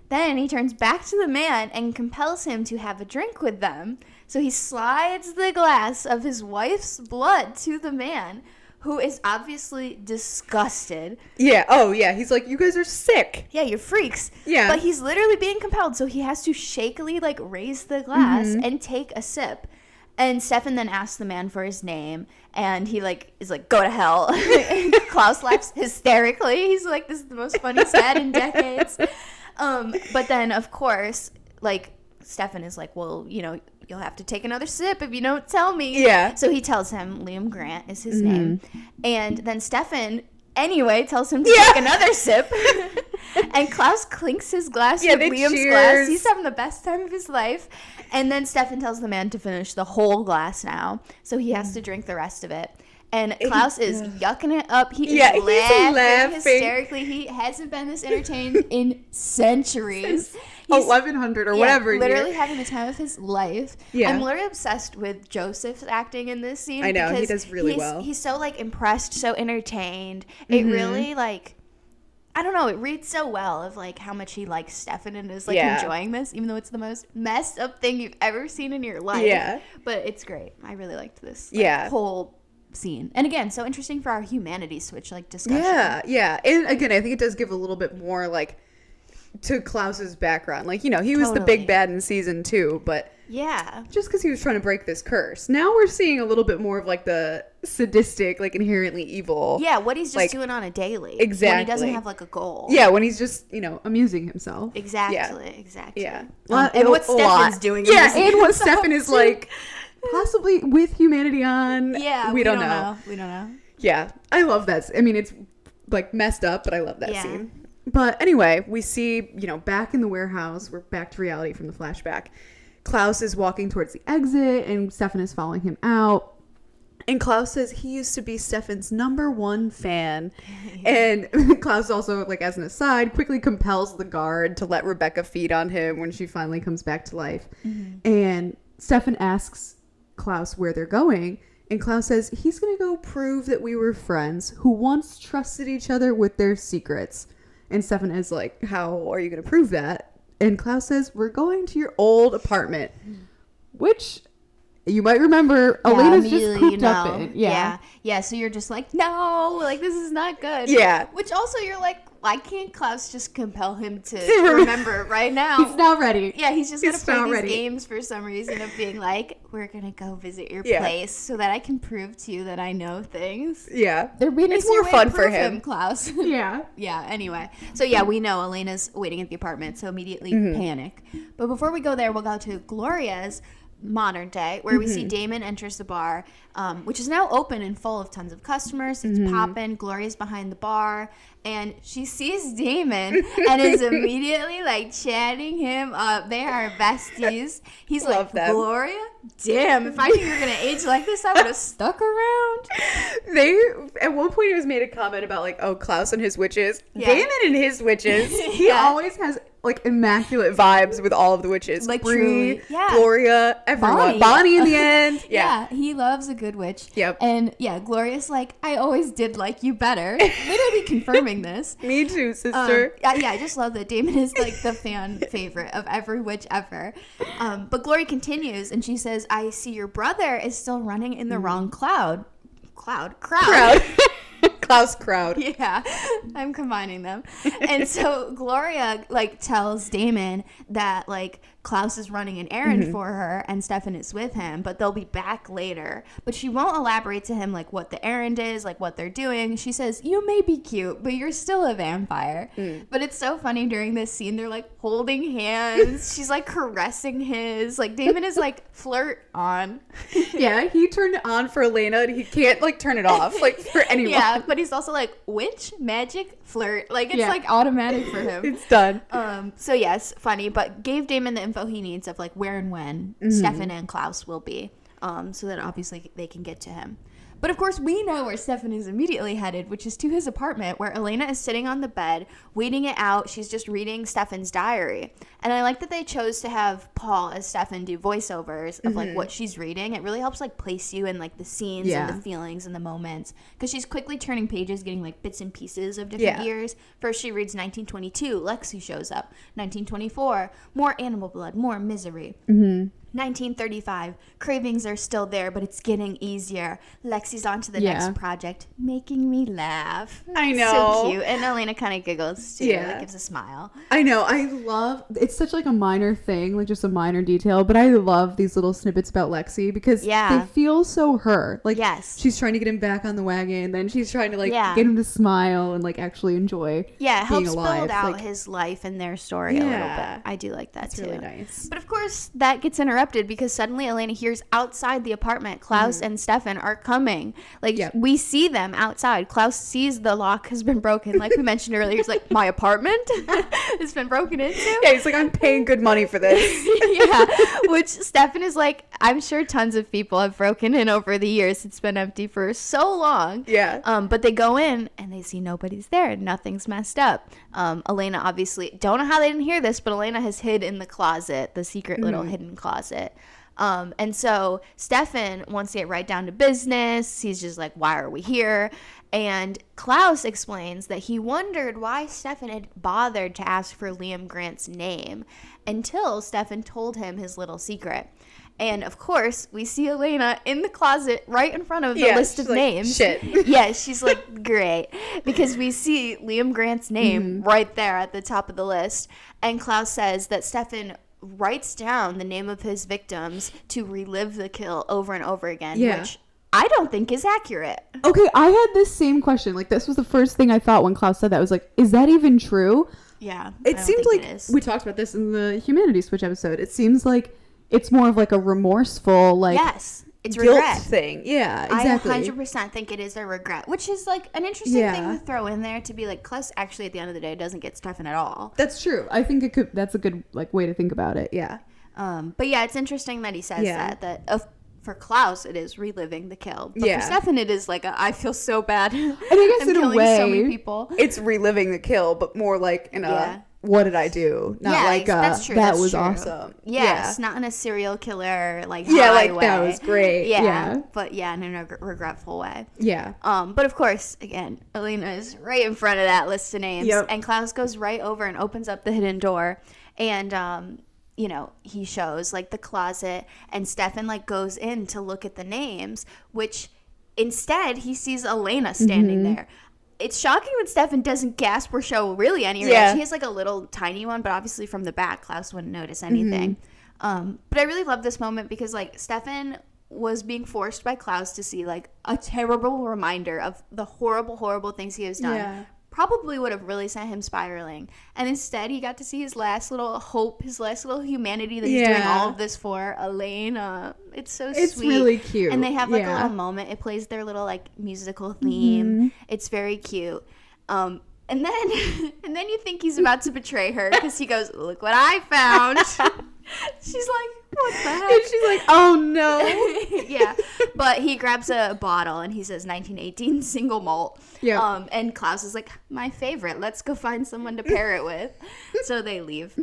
Then he turns back to the man and compels him to have a drink with them. So he slides the glass of his wife's blood to the man, who is obviously disgusted. Yeah. Oh, yeah. He's like, you guys are sick. Yeah, you're freaks. Yeah. But he's literally being compelled, so he has to shakily, like, raise the glass and take a sip. And Stefan then asks the man for his name, and he, like, is like, go to hell. And Klaus laughs hysterically. He's like, this is the most fun he's had in decades. But then, of course, like, Stefan is like, well, you know, you'll have to take another sip if you don't tell me. Yeah. So he tells him Liam Grant is his name. And then Stefan, anyway, tells him to take another sip. And Klaus clinks his glass with Liam's glass. He's having the best time of his life. And then Stefan tells the man to finish the whole glass now. So he has to drink the rest of it. And Klaus is yucking it up. He is laughing hysterically. He hasn't been this entertained in centuries. He's 1100 or whatever. Literally having the time of his life. Yeah. I'm literally obsessed with Joseph's acting in this scene. I know, he does really well. He's so, like, impressed, so entertained. It really, like, I don't know, it reads so well of, like, how much he likes Stefan and is, like, enjoying this, even though it's the most messed up thing you've ever seen in your life. Yeah. But it's great. I really liked this whole scene. And again, so interesting for our humanity switch, like, discussion. Yeah. And again, I think it does give a little bit more, like, to Klaus's background. Like, you know, he was the big bad in season 2, but just because he was trying to break this curse. Now we're seeing a little bit more of, like, the sadistic, like, inherently evil. Yeah, what he's just, like, doing on a daily. Exactly. When he doesn't have, like, a goal. Yeah, when he's just, you know, amusing himself. Exactly. Yeah. And what Stefan's doing. Yeah, and what Stefan is, like, possibly with humanity on. Yeah, we don't know. We don't know. Yeah, I love that. I mean, it's, like, messed up, but I love that scene. But anyway, we see, you know, back in the warehouse, we're back to reality from the flashback. Klaus is walking towards the exit, and Stefan is following him out. And Klaus says he used to be Stefan's #1 fan. And Klaus also, like, as an aside, quickly compels the guard to let Rebekah feed on him when she finally comes back to life. And Stefan asks Klaus where they're going. And Klaus says he's going to go prove that we were friends who once trusted each other with their secrets. And Stefan is like, how are you going to prove that? And Klaus says, we're going to your old apartment. Which, you might remember, Elena's just cooped up in. Yeah, so you're just like, no, like, this is not good. Yeah. Which also, you're like, why can't Klaus just compel him to remember right now? He's not ready. Yeah, he's just going to play these games for some reason of being like, we're going to go visit your place so that I can prove to you that I know things. Yeah. It's more fun for him, Klaus. Yeah. Yeah, anyway. So, yeah, we know Elena's waiting at the apartment, so immediately panic. But before we go there, we'll go to Gloria's modern day, where we see Damon enters the bar, which is now open and full of tons of customers. It's popping. Gloria's behind the bar, and she sees Damon and is immediately like chatting him up. They are besties. He's like, Gloria, damn, if I knew you were gonna age like this, I would have stuck around. At one point, it was made a comment about like, oh, Klaus and his witches. Damon and his witches. He always has like immaculate vibes with all of the witches. Like Bree, Gloria, everyone. Bonnie in the end. Yeah, he loves a good witch. Yep. And yeah, Gloria's like, I always did like you better. Literally confirming this. Me too, sister. I just love that Damon is like the fan favorite of every witch ever. But Gloria continues and she says, I see your brother is still running in the wrong crowd. Klaus crowd. Yeah, I'm combining them. And so Gloria like tells Damon that like Klaus is running an errand for her and Stefan is with him, but they'll be back later. But she won't elaborate to him like what the errand is, like what they're doing. She says, you may be cute, but you're still a vampire. But it's so funny during this scene. They're like holding hands. She's like caressing his. Like Damon is like flirt on. Yeah, he turned it on for Elena and he can't like turn it off like for anyone. Yeah, but he's also like witch, magic, flirt. Like it's like automatic for him. It's done. So yes, funny, but gave Damon the info he needs of like where and when Stefan and Klaus will be, so that obviously they can get to him. But of course we know where Stefan is immediately headed, which is to his apartment, where Elena is sitting on the bed waiting it out. She's just reading Stefan's diary, and I like that they chose to have Paul as Stefan do voiceovers of like what she's reading. It really helps like place you in like the scenes and the feelings and the moments, because she's quickly turning pages, getting like bits and pieces of different years. First she reads 1922, Lexi shows up. 1924, more animal blood, more misery. 1935, cravings are still there, but it's getting easier. Lexi's on to the next project, making me laugh. I know. So cute. And Elena kind of giggles too. Yeah. Like, gives a smile. I know. I love, it's such like a minor thing, like just a minor detail, but I love these little snippets about Lexi because they feel so her. Like, she's trying to get him back on the wagon, then she's trying to like get him to smile and like actually enjoy being alive. Helps build out like, his life and their story a little bit. I do like that too. Really nice. But of course, that gets interrupted because suddenly Elena hears outside the apartment Klaus and Stefan are coming. Like we see them outside. Klaus sees the lock has been broken, like we mentioned earlier. He's like, my apartment has been broken into. Yeah, he's like, I'm paying good money for this. Which Stefan is like, I'm sure tons of people have broken in over the years. It's been empty for so long. But they go in and they see nobody's there. Nothing's messed up. Elena obviously, don't know how they didn't hear this, but Elena has hid in the closet, the secret little hidden closet. And so Stefan wants to get right down to business. He's just like, why are we here? And Klaus explains that he wondered why Stefan had bothered to ask for Liam Grant's name until Stefan told him his little secret. And of course, we see Elena in the closet right in front of the list of names. Shit. She's like, great. Because we see Liam Grant's name right there at the top of the list. And Klaus says that Stefan writes down the name of his victims to relive the kill over and over again, which I don't think is accurate. Okay, I had this same question. Like, this was the first thing I thought when Klaus said that. I was like, is that even true? Yeah. It seems like we talked about this in the Humanity Switch episode. It seems like it's more of like a remorseful, like, it's guilt regret thing. Yeah, exactly. I 100% think it is a regret, which is like an interesting thing to throw in there, to be like, Klaus actually at the end of the day doesn't get Stefan at all. That's true. I think that's a good like way to think about it. Yeah. But yeah, it's interesting that he says that for Klaus it is reliving the kill, but for Stefan it is like I feel so bad. And I guess in a way, so many people. It's reliving the kill, but more like in a what did I do? Not like that's true. That was awesome. Yes, not in a serial killer like like way. That was great. But in a regretful way. Yeah. But of course, again, Elena is right in front of that list of names, and Klaus goes right over and opens up the hidden door, and he shows like the closet, and Stefan like goes in to look at the names, which instead he sees Elena standing there. it's shocking when Stefan doesn't gasp or show really any reaction. He has like a little tiny one, but obviously from the back, Klaus wouldn't notice anything. But I really love this moment because like Stefan was being forced by Klaus to see like a terrible reminder of the horrible things he has done. Probably would have really sent him spiraling, and instead he got to see his last little hope, his last little humanity that he's doing all of this for, Elena. It's so sweet. It's really cute, and they have like a little moment. It plays their little like musical theme. It's very cute. And then you think he's about to betray her because he goes, "Look what I found." She's like, what the heck? And she's like, oh no. Yeah, but he grabs a bottle and he says 1918 single malt. Yeah. And Klaus is like, my favorite. Let's go find someone to pair it with. So they leave.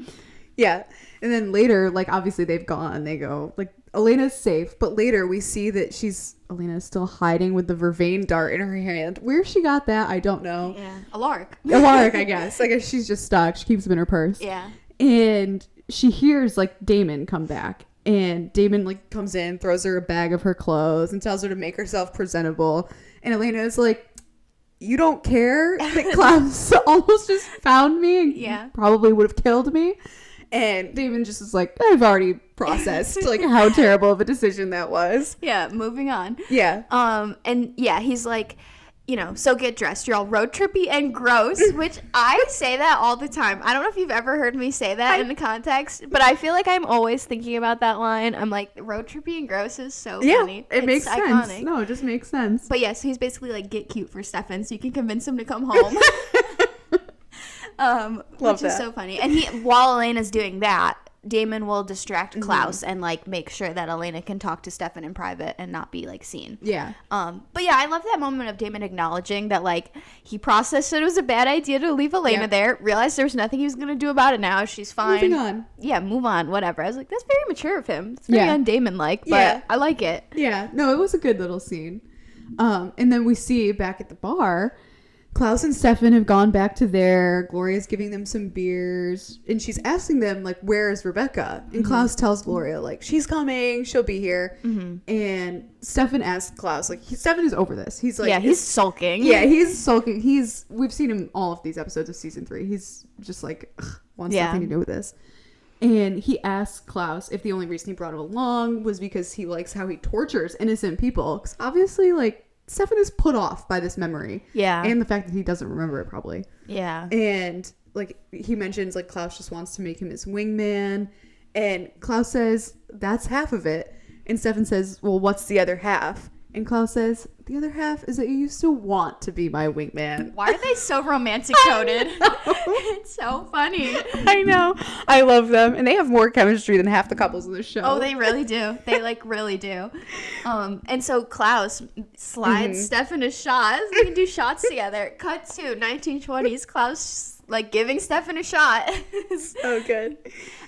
Yeah. And then later, like, obviously they've gone. They go, like, Elena's safe. But later we see that Elena's still hiding with the vervain dart in her hand. Where she got that, I don't know. Yeah. A lark, I guess. I guess she's just stuck. She keeps them in her purse. Yeah. And she hears like Damon come back, and Damon like comes in, throws her a bag of her clothes and tells her to make herself presentable. And Elena is like, you don't care that Klaus almost just found me and probably would have killed me. And Damon just is like, I've already processed like how terrible of a decision that was. Yeah, moving on. Yeah. And yeah, he's like, you know, so get dressed. You're all road trippy and gross, which I say that all the time. I don't know if you've ever heard me say that in the context, but I feel like I'm always thinking about that line. I'm like, road trippy and gross is so funny. It makes iconic sense. No, it just makes sense. But yes, he's basically like, get cute for Stefan so you can convince him to come home. Which is so funny. And while Elena's doing that, Damon will distract Klaus and like make sure that Elena can talk to Stefan in private and not be like seen. Yeah. But yeah, I love that moment of Damon acknowledging that like he processed it was a bad idea to leave Elena there, realized there was nothing he was gonna do about it now. She's fine. Moving on. Yeah, move on, whatever. I was like, that's very mature of him. It's very un-Damon like, but I like it. Yeah. No, it was a good little scene. And then we see back at the bar, Klaus and Stefan have gone back to there. Gloria's giving them some beers. And she's asking them, like, where is Rebekah? And Klaus tells Gloria, like, she's coming. She'll be here. And Stefan asks Klaus, like, Stefan is over this. He's like... Yeah, he's sulking. Yeah, he's sulking. We've seen him all of these episodes of season 3. He's just like, wants nothing to do with this. And he asks Klaus if the only reason he brought him along was because he likes how he tortures innocent people. Because obviously, like, Stefan is put off by this memory. Yeah. And the fact that he doesn't remember it probably. Yeah. And like he mentions like Klaus just wants to make him his wingman. And Klaus says, that's half of it. And Stefan says, well, what's the other half? And Klaus says, the other half is that you used to want to be my wingman. Why are they so romantic coded? It's so funny. I know. I love them. And they have more chemistry than half the couples in the show. Oh, they really do. They like really do. And so Klaus slides Stefan a shot. They can do shots together. Cut to 1920s. Klaus like giving Stefan a shot. So good.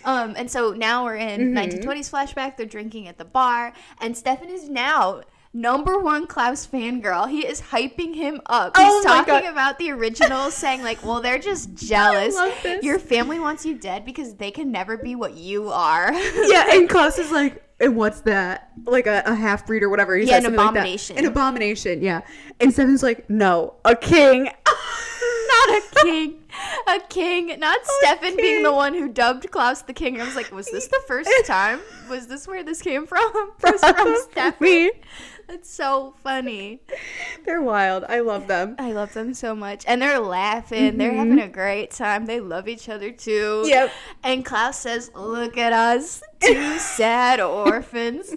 And so now we're in 1920s flashback. They're drinking at the bar. And Stefan is now #1 Klaus fangirl. He is hyping him up. He's talking about the original, saying like, well, they're just jealous. I love this. Your family wants you dead because they can never be what you are. Yeah, and Klaus is like, and what's that? Like a half-breed or whatever. He says an abomination. Like that. An abomination, yeah. And Stefan's like, no, a king. Not a king. A king. Not Stefan being the one who dubbed Klaus the king. I was like, was this the first time? Was this where this came from? From Stefan? That's so funny. They're wild. I love them. I love them so much. And they're laughing. They're having a great time. They love each other too. Yep. And Klaus says, look at us, two sad orphans.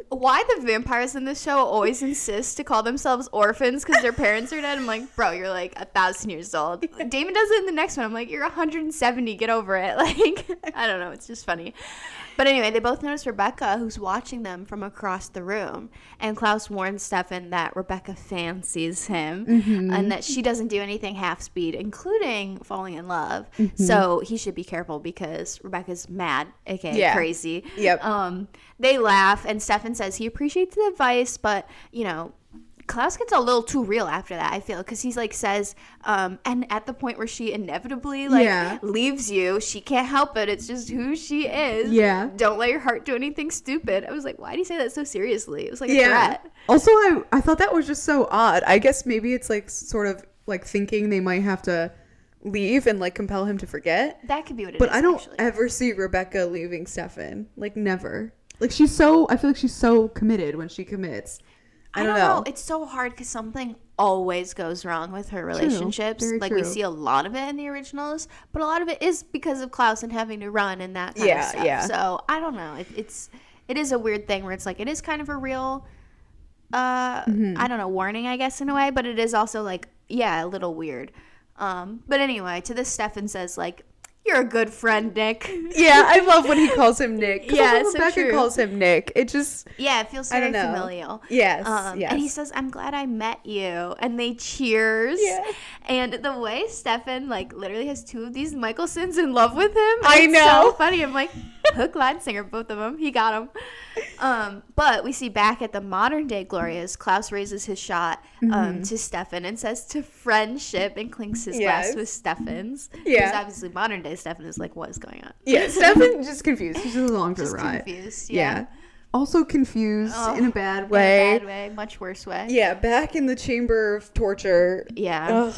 Why the vampires in this show always insist to call themselves orphans because their parents are dead? I'm like, bro, you're like 1,000 years old. Damon does it in the next one. I'm like, you're 170. Get over it. Like, I don't know. It's just funny. But anyway, they both notice Rebekah, who's watching them from across the room. And Klaus warns Stefan that Rebekah fancies him and that she doesn't do anything half speed, including falling in love. So he should be careful because Rebekah's mad, aka crazy. Yep. They laugh, and Stefan says he appreciates the advice, but, you know, Klaus gets a little too real after that, I feel, because he's like says, and at the point where she inevitably leaves you, she can't help it. It's just who she is. Yeah. Don't let your heart do anything stupid. I was like, why do you say that so seriously? It was like a threat. Also, I thought that was just so odd. I guess maybe it's like sort of like thinking they might have to leave and like compel him to forget. That could be what it is. But I don't ever see Rebekah leaving Stefan. Like never. Like I feel like she's so committed when she commits. I don't know. It's so hard because something always goes wrong with her relationships. True. Like, we see a lot of it in the originals, but a lot of it is because of Klaus and having to run and that kind of stuff. Yeah. So, I don't know. It is a weird thing where it's like, it is kind of a real, I don't know, warning, I guess, in a way, but it is also like, yeah, a little weird. But anyway, to this, Stefan says, like, you're a good friend, Nick. Yeah, I love when he calls him Nick. Yeah, it's Rebekah so true. calls him Nick. It just... Yeah, it feels very familial. Yes, yes. And he says, I'm glad I met you. And they cheers. Yeah. And the way Stefan, like, literally has two of these Michelsons in love with him. I know. So funny. I'm like, hook, line, singer, both of them. He got them. But we see back at the modern day Glorias, Klaus raises his shot to Stefan and says to friendship and clinks his glass with Stefan's. Yeah. Because obviously modern day Stefan is like, what is going on? Yeah, Stefan just confused. He's just along for the ride. Confused, yeah. Also confused in a bad way. In a bad way, much worse way. Yeah, back in the chamber of torture. Yeah.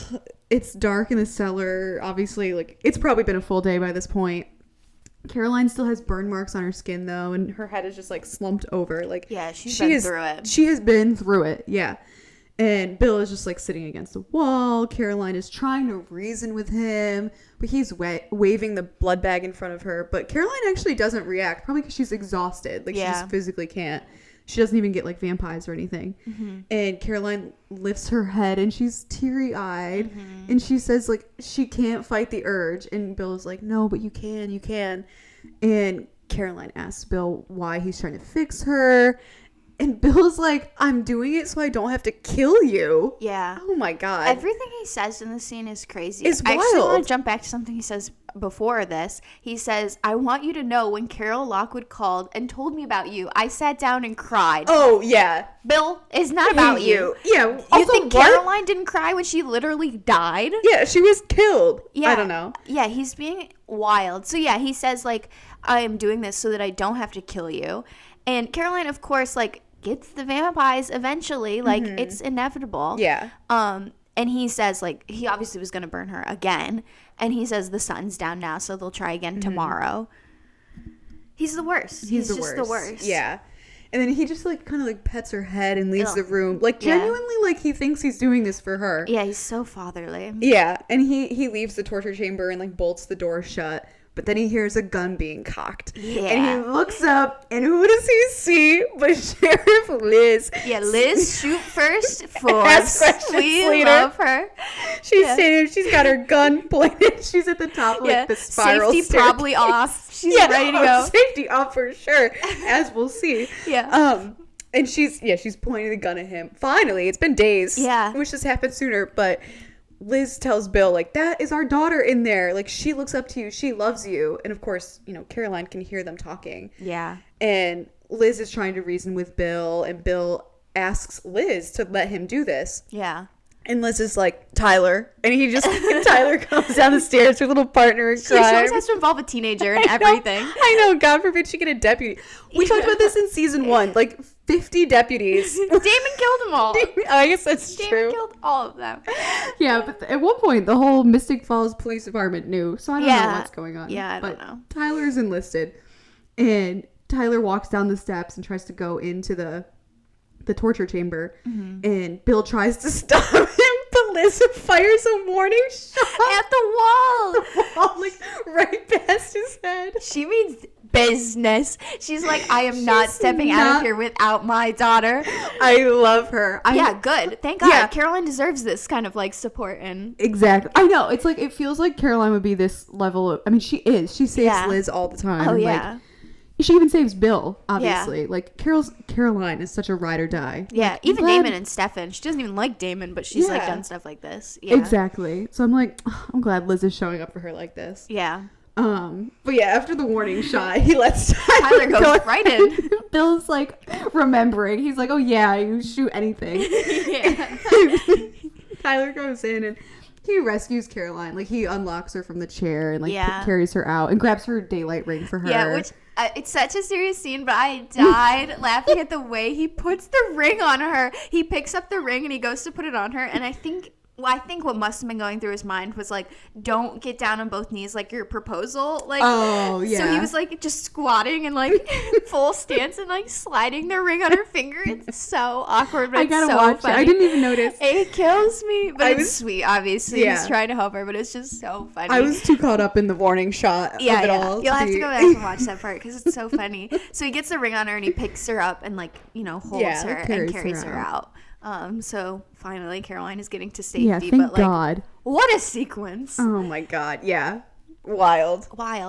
It's dark in the cellar. Obviously, like, it's probably been a full day by this point. Caroline still has burn marks on her skin, though, and her head is just, like, slumped over. Like, yeah, she's been through it. She has been through it, yeah. And Bill is just, like, sitting against the wall. Caroline is trying to reason with him, but he's waving the blood bag in front of her. But Caroline actually doesn't react, probably because she's exhausted. Like, she just physically can't. She doesn't even get, like, vampires or anything. Mm-hmm. And Caroline lifts her head, and she's teary-eyed. Mm-hmm. And she says, like, she can't fight the urge. And Bill is like, no, but you can. And Caroline asks Bill why he's trying to fix her. And Bill's like, I'm doing it so I don't have to kill you. Yeah. Oh, my God. Everything he says in the scene is crazy. It's wild. I actually want to jump back to something he says before this. He says, I want you to know when Carol Lockwood called and told me about you, I sat down and cried. Oh, yeah. Bill, it's not about you. Yeah. You think Caroline didn't cry when she literally died? Yeah, she was killed. Yeah. I don't know. Yeah, he's being wild. So, yeah, he says, like, I am doing this so that I don't have to kill you. And Caroline, of course, like, gets the vampires eventually. Like, it's inevitable. Yeah. And he says, like, he obviously was going to burn her again. And he says the sun's down now, so they'll try again tomorrow. He's the worst. He's just the worst. Yeah. And then he just, like, kind of, like, pets her head and leaves the room. Like, genuinely, like, he thinks he's doing this for her. Yeah, he's so fatherly. Yeah. And he leaves the torture chamber and, like, bolts the door shut. But then he hears a gun being cocked. Yeah. And he looks up, and who does he see but Sheriff Liz? Yeah, Liz, shoot first, force. We love her. She's standing, she's got her gun pointed. She's at the top of, like, the spiral Safety staircase. probably off. She's ready to go. Safety off for sure, as we'll see. Yeah. And she's pointing the gun at him. Finally, it's been days. Yeah. I wish this happened sooner, but Liz tells Bill, like, that is our daughter in there. Like, she looks up to you. She loves you. And, of course, you know, Caroline can hear them talking. Yeah. And Liz is trying to reason with Bill. And Bill asks Liz to let him do this. Yeah. And Liz is like, Tyler. And Tyler comes down the stairs, her little partner in crime. She always has to involve a teenager in everything. I know. God forbid she get a deputy. We talked about this in season 1. Like, 50 deputies. Damon killed them all. I guess that's true. Damon killed all of them. Yeah, but at one point, the whole Mystic Falls Police Department knew. So I don't know what's going on. Yeah, I don't know. Tyler's enlisted. And Tyler walks down the steps and tries to go into the torture chamber. Mm-hmm. And Bill tries to stop him. But Liz fires a warning shot. At the wall. Like, right past his head. She means business. She's like, I am not stepping out of here without my daughter. I love her. Yeah, good. Thank God. Yeah. Caroline deserves this kind of, like, support. And exactly. I know. It's like, it feels like Caroline would be this level of, I mean, she is. She saves Liz all the time. Oh, yeah. Like, she even saves Bill, obviously. Yeah. Like, Caroline is such a ride or die. Yeah, like, even Damon and Stefan. She doesn't even like Damon, but she's, like, done stuff like this. Yeah. Exactly. So I'm like, I'm glad Liz is showing up for her like this. Yeah. But yeah, after the warning shot, he lets Tyler go right in. Bill's, like, remembering. He's like, oh, yeah, you shoot anything. Yeah. Tyler goes in and he rescues Caroline. Like, he unlocks her from the chair and, like, carries her out and grabs her daylight ring for her. Yeah, which... it's such a serious scene, but I died laughing at the way he puts the ring on her. He picks up the ring and he goes to put it on her, and I think Well, I think what must have been going through his mind was like, don't get down on both knees like your proposal. Like, oh, yeah. So he was like just squatting and like full stance and like sliding the ring on her finger. It's so awkward, but I gotta watch funny. It. I didn't even notice. It kills me, but it's sweet, obviously. Yeah. He's trying to help her, but it's just so funny. I was too caught up in the warning shot of it all. You'll have to go back and watch that part because it's so funny. So he gets the ring on her and he picks her up and like, holds her and carries her out. So finally Caroline is getting to safety. Yeah, thank God. What a sequence. Oh my God. Yeah. Wild.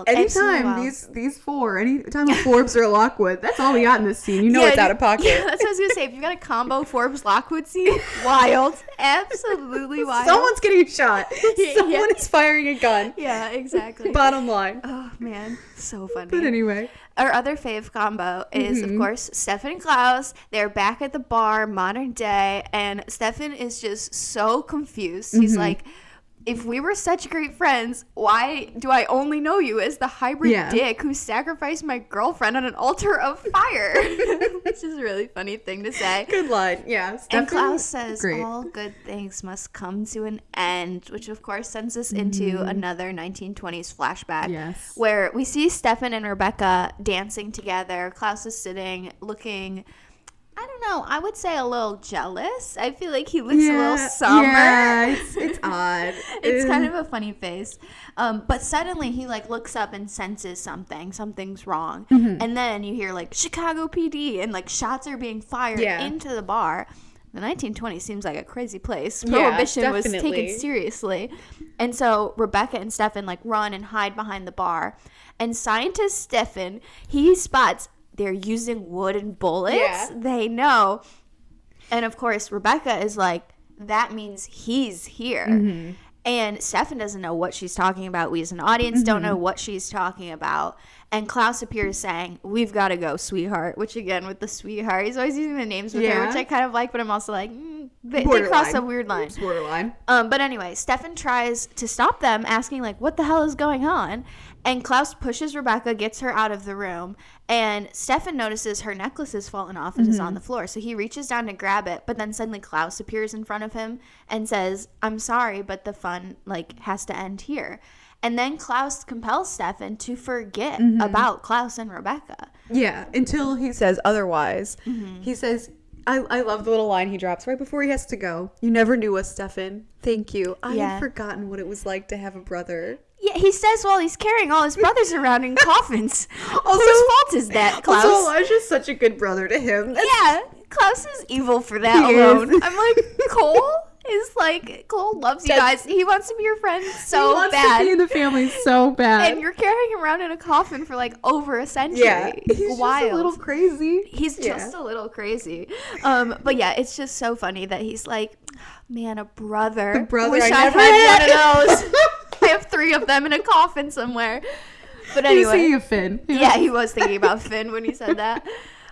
Anytime these four, anytime a Forbes or a Lockwood, that's all we got in this scene. It's out of pocket. Yeah, that's what I was gonna say. If you got a combo Forbes Lockwood scene, wild. Absolutely wild. Someone's getting shot. Someone is firing a gun. Yeah, exactly. Bottom line. Oh man, so funny. But anyway. Our other fave combo is, of course, Stefan and Klaus. They're back at the bar, modern day, and Stefan is just so confused. He's like, if we were such great friends, why do I only know you as the hybrid dick who sacrificed my girlfriend on an altar of fire? Which is a really funny thing to say. Good line. Yeah. Stefan, and Klaus says, all good things must come to an end, which of course sends us into another 1920s flashback. Yes. Where we see Stefan and Rebekah dancing together. Klaus is sitting looking, I don't know, I would say a little jealous. I feel like he looks a little summer. Yeah, it's odd. It's kind of a funny face. But suddenly he like looks up and senses something's wrong. And then you hear like Chicago PD and like shots are being fired into the bar. The 1920s seems like a crazy place. Prohibition was taken seriously. And so Rebekah and Stefan like run and hide behind the bar. And scientist Stefan, he spots they're using wooden bullets. Yeah. They know. And of course, Rebekah is like, that means he's here. And Stefan doesn't know what she's talking about. We as an audience don't know what she's talking about. And Klaus appears saying, we've got to go, sweetheart. Which again, with the sweetheart, he's always using the names with her, which I kind of like, but I'm also like, they cross a weird line. It's borderline. But anyway, Stefan tries to stop them, asking like, what the hell is going on? And Klaus pushes Rebekah, gets her out of the room, and Stefan notices her necklace has fallen off and is on the floor. So he reaches down to grab it, but then suddenly Klaus appears in front of him and says, I'm sorry, but the fun like has to end here. And then Klaus compels Stefan to forget about Klaus and Rebekah. Yeah, until he says otherwise. He says, I love the little line he drops right before he has to go. You never knew us, Stefan. Thank you. I had forgotten what it was like to have a brother. Yeah, he says while he's carrying all his brothers around in coffins. Whose fault is that, Klaus? Also, Elijah's such a good brother to him. Yeah, Klaus is evil for that alone. I'm like, Cole loves you guys. He wants to be your friend so bad. He wants to be in the family so bad. And you're carrying him around in a coffin for like over a century. Yeah, he's wild. Just a little crazy. He's just a little crazy. But yeah, it's just so funny that he's like, man, a brother. The brother Wish I never had one of those. I have 3 of them in a coffin somewhere. But anyway. He was thinking of Finn. Yeah, he was thinking about Finn when he said that.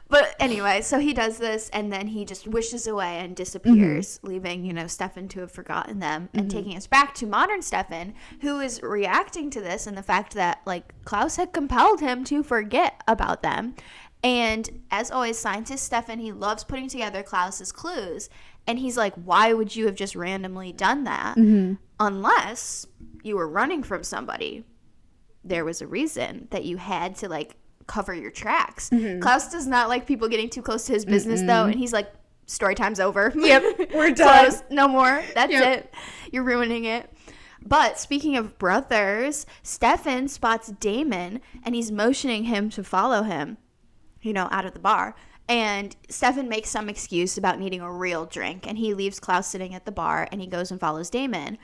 But anyway, so he does this, and then he just wishes away and disappears, leaving, Stefan to have forgotten them, and taking us back to modern Stefan, who is reacting to this and the fact that, like, Klaus had compelled him to forget about them. And as always, scientist Stefan, he loves putting together Klaus's clues, and he's like, why would you have just randomly done that unless you were running from somebody? There was a reason that you had to, like, cover your tracks. Klaus does not like people getting too close to his business though, and he's like, story time's over. Yep, we're done. Close, no more. That's it. You're ruining it. But speaking of brothers, Stefan spots Damon and he's motioning him to follow him, out of the bar. And Stefan makes some excuse about needing a real drink, and he leaves Klaus sitting at the bar and he goes and follows Damon.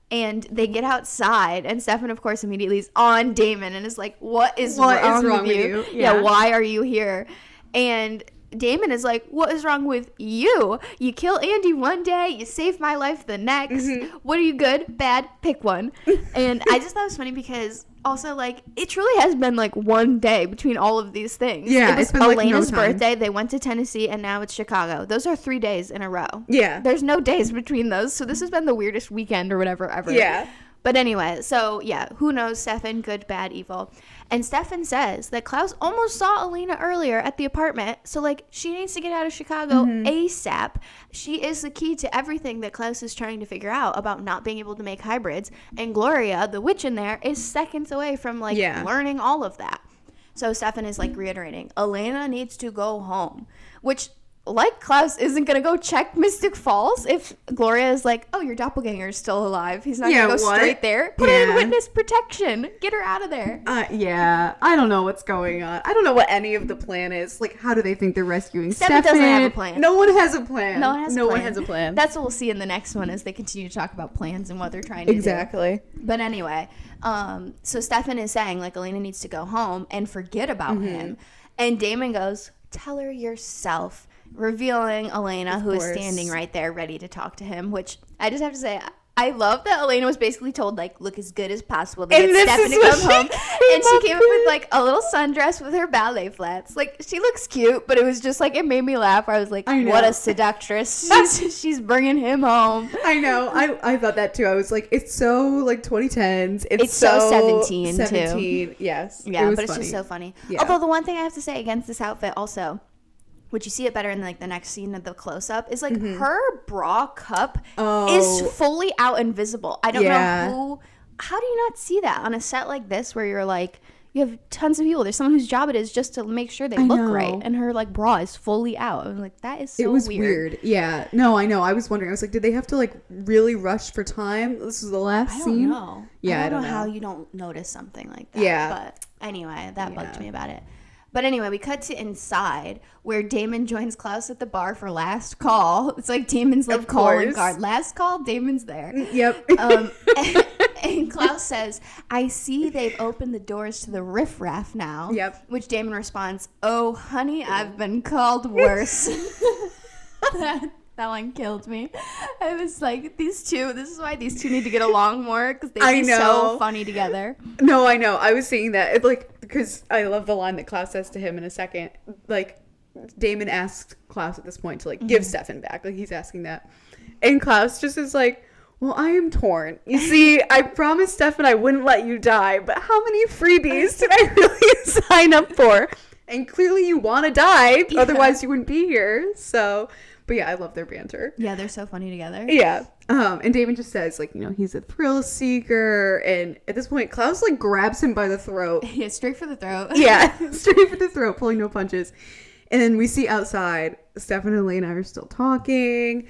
And they get outside, and Stefan, of course, immediately is on Damon and is like, what is wrong with you? Yeah, why are you here? And Damon is like, what is wrong with you? You kill Andy one day, you save my life the next. What are you, good, bad? Pick one. And I just thought it was funny because also, like, it truly has been, like, one day between all of these things. Yeah, it was it's been, Elena's like, no birthday. They went to Tennessee, and now it's Chicago. Those are 3 days in a row. Yeah. There's no days between those, so this has been the weirdest weekend or whatever ever. Yeah. But anyway, so yeah, who knows? Stefan, good, bad, evil. And Stefan says that Klaus almost saw Elena earlier at the apartment. So, like, she needs to get out of Chicago ASAP. She is the key to everything that Klaus is trying to figure out about not being able to make hybrids. And Gloria, the witch in there, is seconds away from, like, learning all of that. So Stefan is, like, reiterating, Elena needs to go home. Which, like Klaus, isn't going to go check Mystic Falls if Gloria is like, oh, your doppelganger is still alive. He's not going to go straight there. Put her in witness protection. Get her out of there. I don't know what's going on. I don't know what any of the plan is. Like, how do they think they're rescuing Stefan? Doesn't have a plan. No one has a plan. No one has a plan. That's what we'll see in the next one as they continue to talk about plans and what they're trying to do. Exactly. But anyway, so Stefan is saying, like, Elena needs to go home and forget about him. And Damon goes, tell her yourself. Revealing Elena, who is standing right there ready to talk to him, which I just have to say, I love that Elena was basically told, like, look as good as possible to get Stefan to come home. And she came up with, like, a little sundress with her ballet flats. Like, she looks cute, but it was just, like, it made me laugh. I was like, what a seductress. She's bringing him home. I know. I thought that, too. I was like, it's so, like, 2010s. It's so 17, too. Yes. Yeah, but it's just so funny. Yeah. Although the one thing I have to say against this outfit also, which you see it better in, like, the next scene of the close-up, is, like, her bra cup is fully out and visible. I don't know how do you not see that on a set like this where you're, like, you have tons of people. There's someone whose job it is just to make sure they look right, and her, like, bra is fully out. I'm like, that is so weird. It was weird. Yeah. No, I know. I was wondering. I was like, did they have to, like, really rush for time? This is the last scene? I don't know. Yeah, I don't know how you don't notice something like that. Yeah. But anyway, that bugged me about it. But anyway, we cut to inside where Damon joins Klaus at the bar for last call. It's like Damon's like calling card. Last call, Damon's there. Yep. And Klaus says, I see they've opened the doors to the riffraff now. Yep. Which Damon responds, oh, honey, I've been called worse. That one killed me. I was like, this is why these two need to get along more, because they'd be so funny together. No, I know. I was seeing that. Because I love the line that Klaus says to him in a second. Like, Damon asks Klaus at this point to, like, give Stefan back. Like, he's asking that. And Klaus just is like, well, I am torn. You see, I promised Stefan I wouldn't let you die, but how many freebies did I really sign up for? And clearly you want to die, otherwise you wouldn't be here. So... But yeah, I love their banter. Yeah, they're so funny together. Yeah. And Damon just says, like, you know, he's a thrill seeker. And at this point, Klaus, like, grabs him by the throat. Yeah, straight for the throat. Yeah, straight for the throat, pulling no punches. And then we see outside, Stefan and Elena are still talking.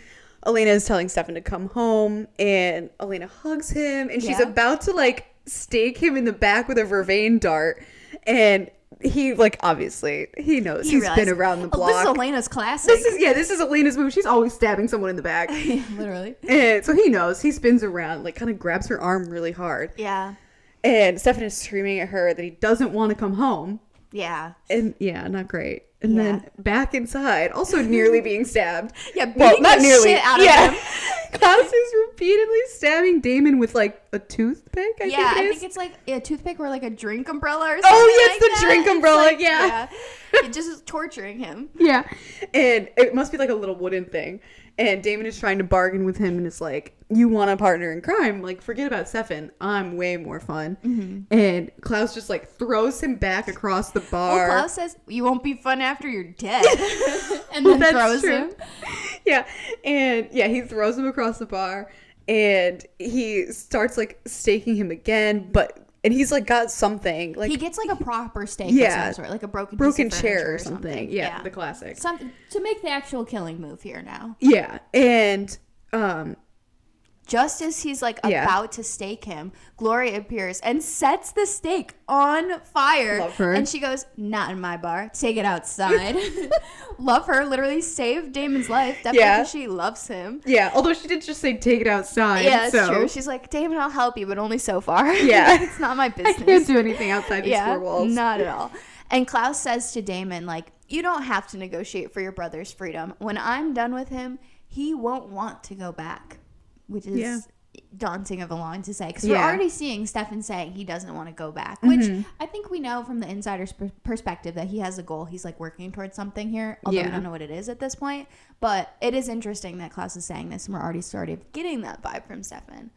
Elena is telling Stefan to come home. And Elena hugs him. And she's about to, like, stake him in the back with a vervain dart. And... he, like, obviously, he knows. He's been around the block. This is Elena's classic. This is Elena's move. She's always stabbing someone in the back. Literally. And so he knows. He spins around, like, kind of grabs her arm really hard. Yeah. And Stefan is screaming at her that he doesn't want to come home. Yeah. And, yeah, not great. And then back inside, also nearly being stabbed. Yeah, beating the shit out of him. Klaus is repeatedly stabbing Damon with, like, a toothpick, I think it's like a toothpick or like a drink umbrella or something. Oh, yes, the drink umbrella, like, yeah. Just torturing him. Yeah. And it must be like a little wooden thing. And Damon is trying to bargain with him and is like, you want a partner in crime? Like, forget about Stefan. I'm way more fun. Mm-hmm. And Klaus just, like, throws him back across the bar. Well, Klaus says, you won't be fun after you're dead. And then throws him. Yeah. And, yeah, he throws him across the bar. And he starts, like, staking him again. And he's, like, got something. Like, he gets, like, a proper stake of some sort. Like a broken chair or something. Yeah, the classic. Something to make the actual killing move here now. Yeah. And, just as he's, like, about to stake him, Gloria appears and sets the stake on fire. Love her. And she goes, not in my bar. Take it outside. Love her. Literally saved Damon's life. Definitely because she loves him. Yeah, although she did just say take it outside. Yeah, that's true. She's like, Damon, I'll help you, but only so far. Yeah. It's not my business. I can't do anything outside these four walls. Not at all. And Klaus says to Damon, like, you don't have to negotiate for your brother's freedom. When I'm done with him, he won't want to go back. Which is daunting of a line to say. Because we're already seeing Stefan saying he doesn't want to go back. Which I think we know from the insider's perspective that he has a goal. He's, like, working towards something here. Although we don't know what it is at this point. But it is interesting that Klaus is saying this. And we're already started getting that vibe from Stefan.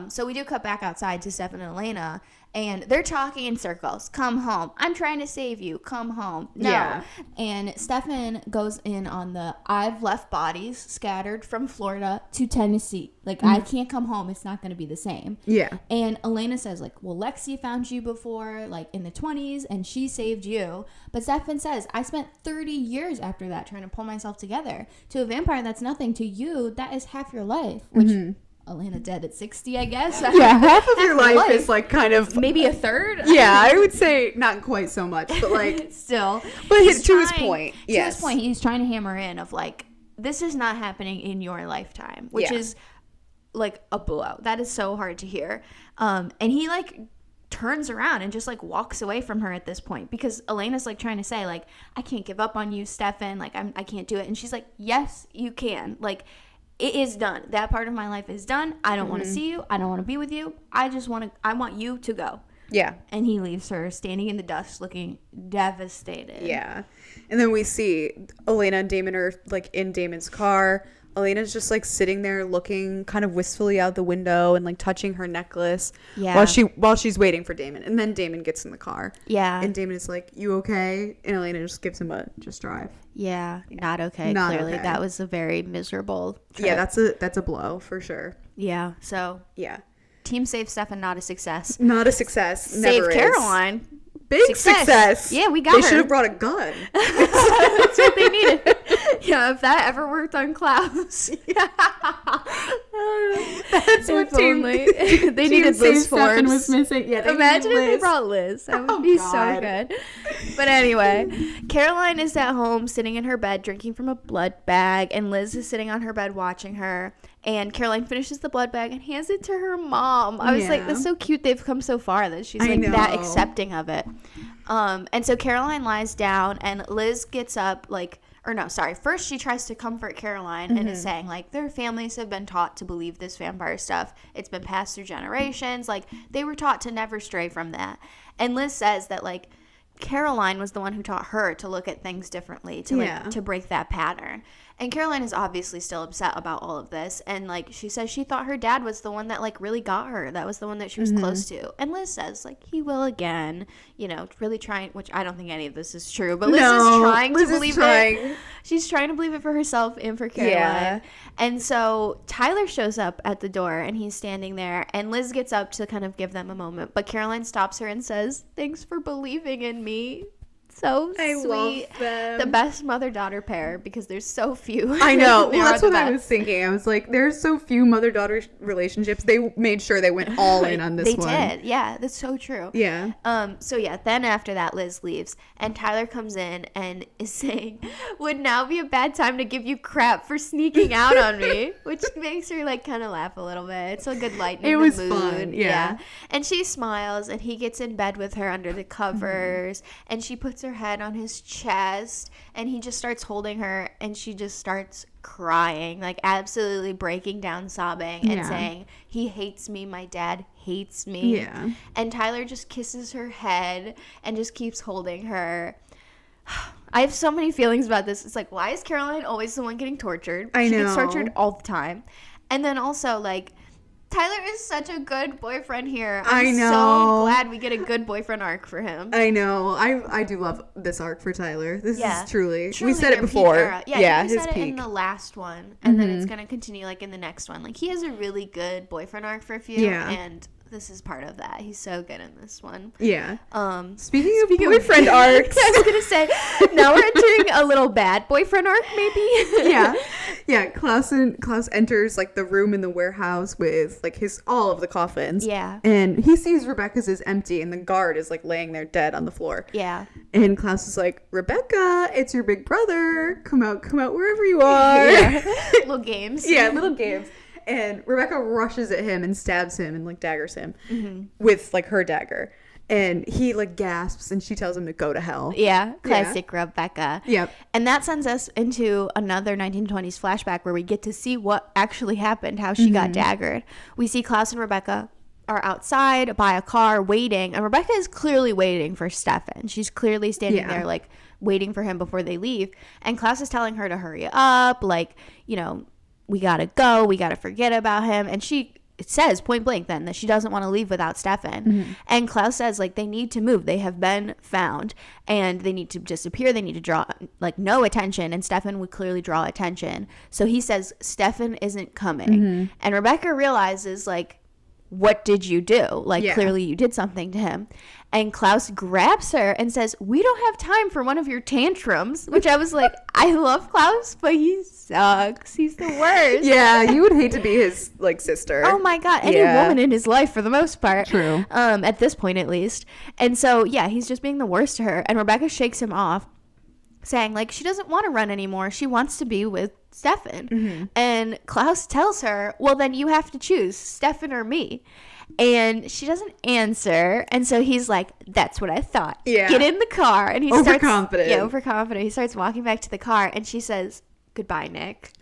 So we do cut back outside to Stefan and Elena, and they're talking in circles. Come home. I'm trying to save you. Come home. No. Yeah. And Stefan goes in on the, I've left bodies scattered from Florida to Tennessee. Like, I can't come home. It's not going to be the same. Yeah. And Elena says, like, well, Lexi found you before, like, in the 20s, and she saved you. But Stefan says, I spent 30 years after that trying to pull myself together. To a vampire, that's nothing. To you, that is half your life. Which... Elena dead at 60, I guess. Yeah, half of your life is like kind of... Maybe a third? Yeah, I would say not quite so much, but like... Still. But to his point, yes. To his point, he's trying to hammer in of like, this is not happening in your lifetime, which is like a blow. That is so hard to hear. And he like turns around and just like walks away from her at this point because Elena's like trying to say like, I can't give up on you, Stefan. Like, I can't do it. And she's like, yes, you can. Like... It is done. That part of my life is done. I don't want to see you. I don't want to be with you. I want you to go. Yeah. And he leaves her standing in the dust looking devastated. Yeah. And then we see Elena and Damon are like in Damon's car. Elena's just like sitting there looking kind of wistfully out the window and like touching her necklace while she's waiting for Damon. And then Damon gets in the car. Yeah. And Damon is like, you okay? And Elena just gives him a just drive. Yeah. Not okay. Not clearly. Okay. That was a very miserable trip. Yeah, that's a blow for sure. Yeah. So yeah. Team Save Stefan, not a success. Not a success. Save Caroline. Big success. Yeah, we got her. They should have brought a gun. That's what they needed. Yeah, if that ever worked on Klaus. Yeah. That's what they needed Liz Forbes. Was missing. Yeah, imagine if they brought Liz. That would be so good. But anyway, Caroline is at home sitting in her bed drinking from a blood bag, and Liz is sitting on her bed watching her. And Caroline finishes the blood bag and hands it to her mom. I was like, that's so cute. They've come so far that she's like that accepting of it. And so Caroline lies down and Liz gets up first she tries to comfort Caroline and is saying like their families have been taught to believe this vampire stuff. It's been passed through generations. Like they were taught to never stray from that. And Liz says that like Caroline was the one who taught her to look at things differently, to break that pattern. And Caroline is obviously still upset about all of this. And, like, she says she thought her dad was the one that, like, really got her. That was the one that she was close to. And Liz says, like, he will again. You know, really trying, which I don't think any of this is true. But Liz is trying to believe it. She's trying to believe it for herself and for Caroline. Yeah. And so Tyler shows up at the door, and he's standing there. And Liz gets up to kind of give them a moment. But Caroline stops her and says, thanks for believing in me. So sweet. I love them. The best mother-daughter pair because there's so few. I know. Well, that's what I was thinking. I was like, there's so few mother-daughter relationships. They made sure they went all in on this one. They did. Yeah, that's so true. Yeah. So yeah, then after that, Liz leaves and Tyler comes in and is saying, would now be a bad time to give you crap for sneaking out on me, which makes her like kind of laugh a little bit. It's a good lightening the mood. It was fun. Yeah. And she smiles and he gets in bed with her under the covers and she puts her head on his chest and he just starts holding her and she just starts crying, like absolutely breaking down, sobbing and saying, he hates me, my dad hates me. Yeah. And Tyler just kisses her head and just keeps holding her. I have so many feelings about this. It's like, why is Caroline always the one getting tortured? She gets tortured all the time. And then also like Tyler is such a good boyfriend here. I'm so glad we get a good boyfriend arc for him. I know. I do love this arc for Tyler. This is truly we said it before. Yeah, we said it in the last one. And then it's going to continue like in the next one. Like he has a really good boyfriend arc for a few. Yeah. And this is part of that. He's so good in this one. Yeah. Speaking of boyfriend arcs. I was going to say, now we're entering a little bad boyfriend arc, maybe. Yeah. Yeah. Klaus enters like the room in the warehouse with like all of the coffins. Yeah. And he sees Rebekah's is empty and the guard is like laying there dead on the floor. Yeah. And Klaus is like, Rebekah, it's your big brother. Come out wherever you are. Yeah. Little games. Yeah, little games. And Rebekah rushes at him and stabs him and like daggers him with like her dagger. And he like gasps and she tells him to go to hell. Yeah, classic Rebekah. Yep. And that sends us into another 1920s flashback where we get to see what actually happened, how she got daggered. We see Klaus and Rebekah are outside by a car waiting, and Rebekah is clearly waiting for Stefan. She's clearly standing there like waiting for him before they leave. And Klaus is telling her to hurry up, like, you know, we gotta go, we gotta forget about him. And she it says point blank then that she doesn't want to leave without Stefan. Mm-hmm. And Klaus says, like, they need to move. They have been found and they need to disappear. They need to draw, like, no attention. And Stefan would clearly draw attention. So he says, Stefan isn't coming. Mm-hmm. And Rebekah realizes, like, what did you do? Like, clearly you did something to him. And Klaus grabs her and says, we don't have time for one of your tantrums, which I was like, I love Klaus, but he sucks. He's the worst. Yeah, you would hate to be his, like, sister. Oh, my God. Any woman in his life, for the most part. True. At this point, at least. And so, yeah, he's just being the worst to her. And Rebekah shakes him off, saying, like, she doesn't want to run anymore. She wants to be with Stefan. Mm-hmm. And Klaus tells her, well, then you have to choose Stefan or me. And she doesn't answer. And so he's like, that's what I thought. Yeah. Get in the car. And he overconfident. Overconfident. He starts walking back to the car. And she says, goodbye, Nick.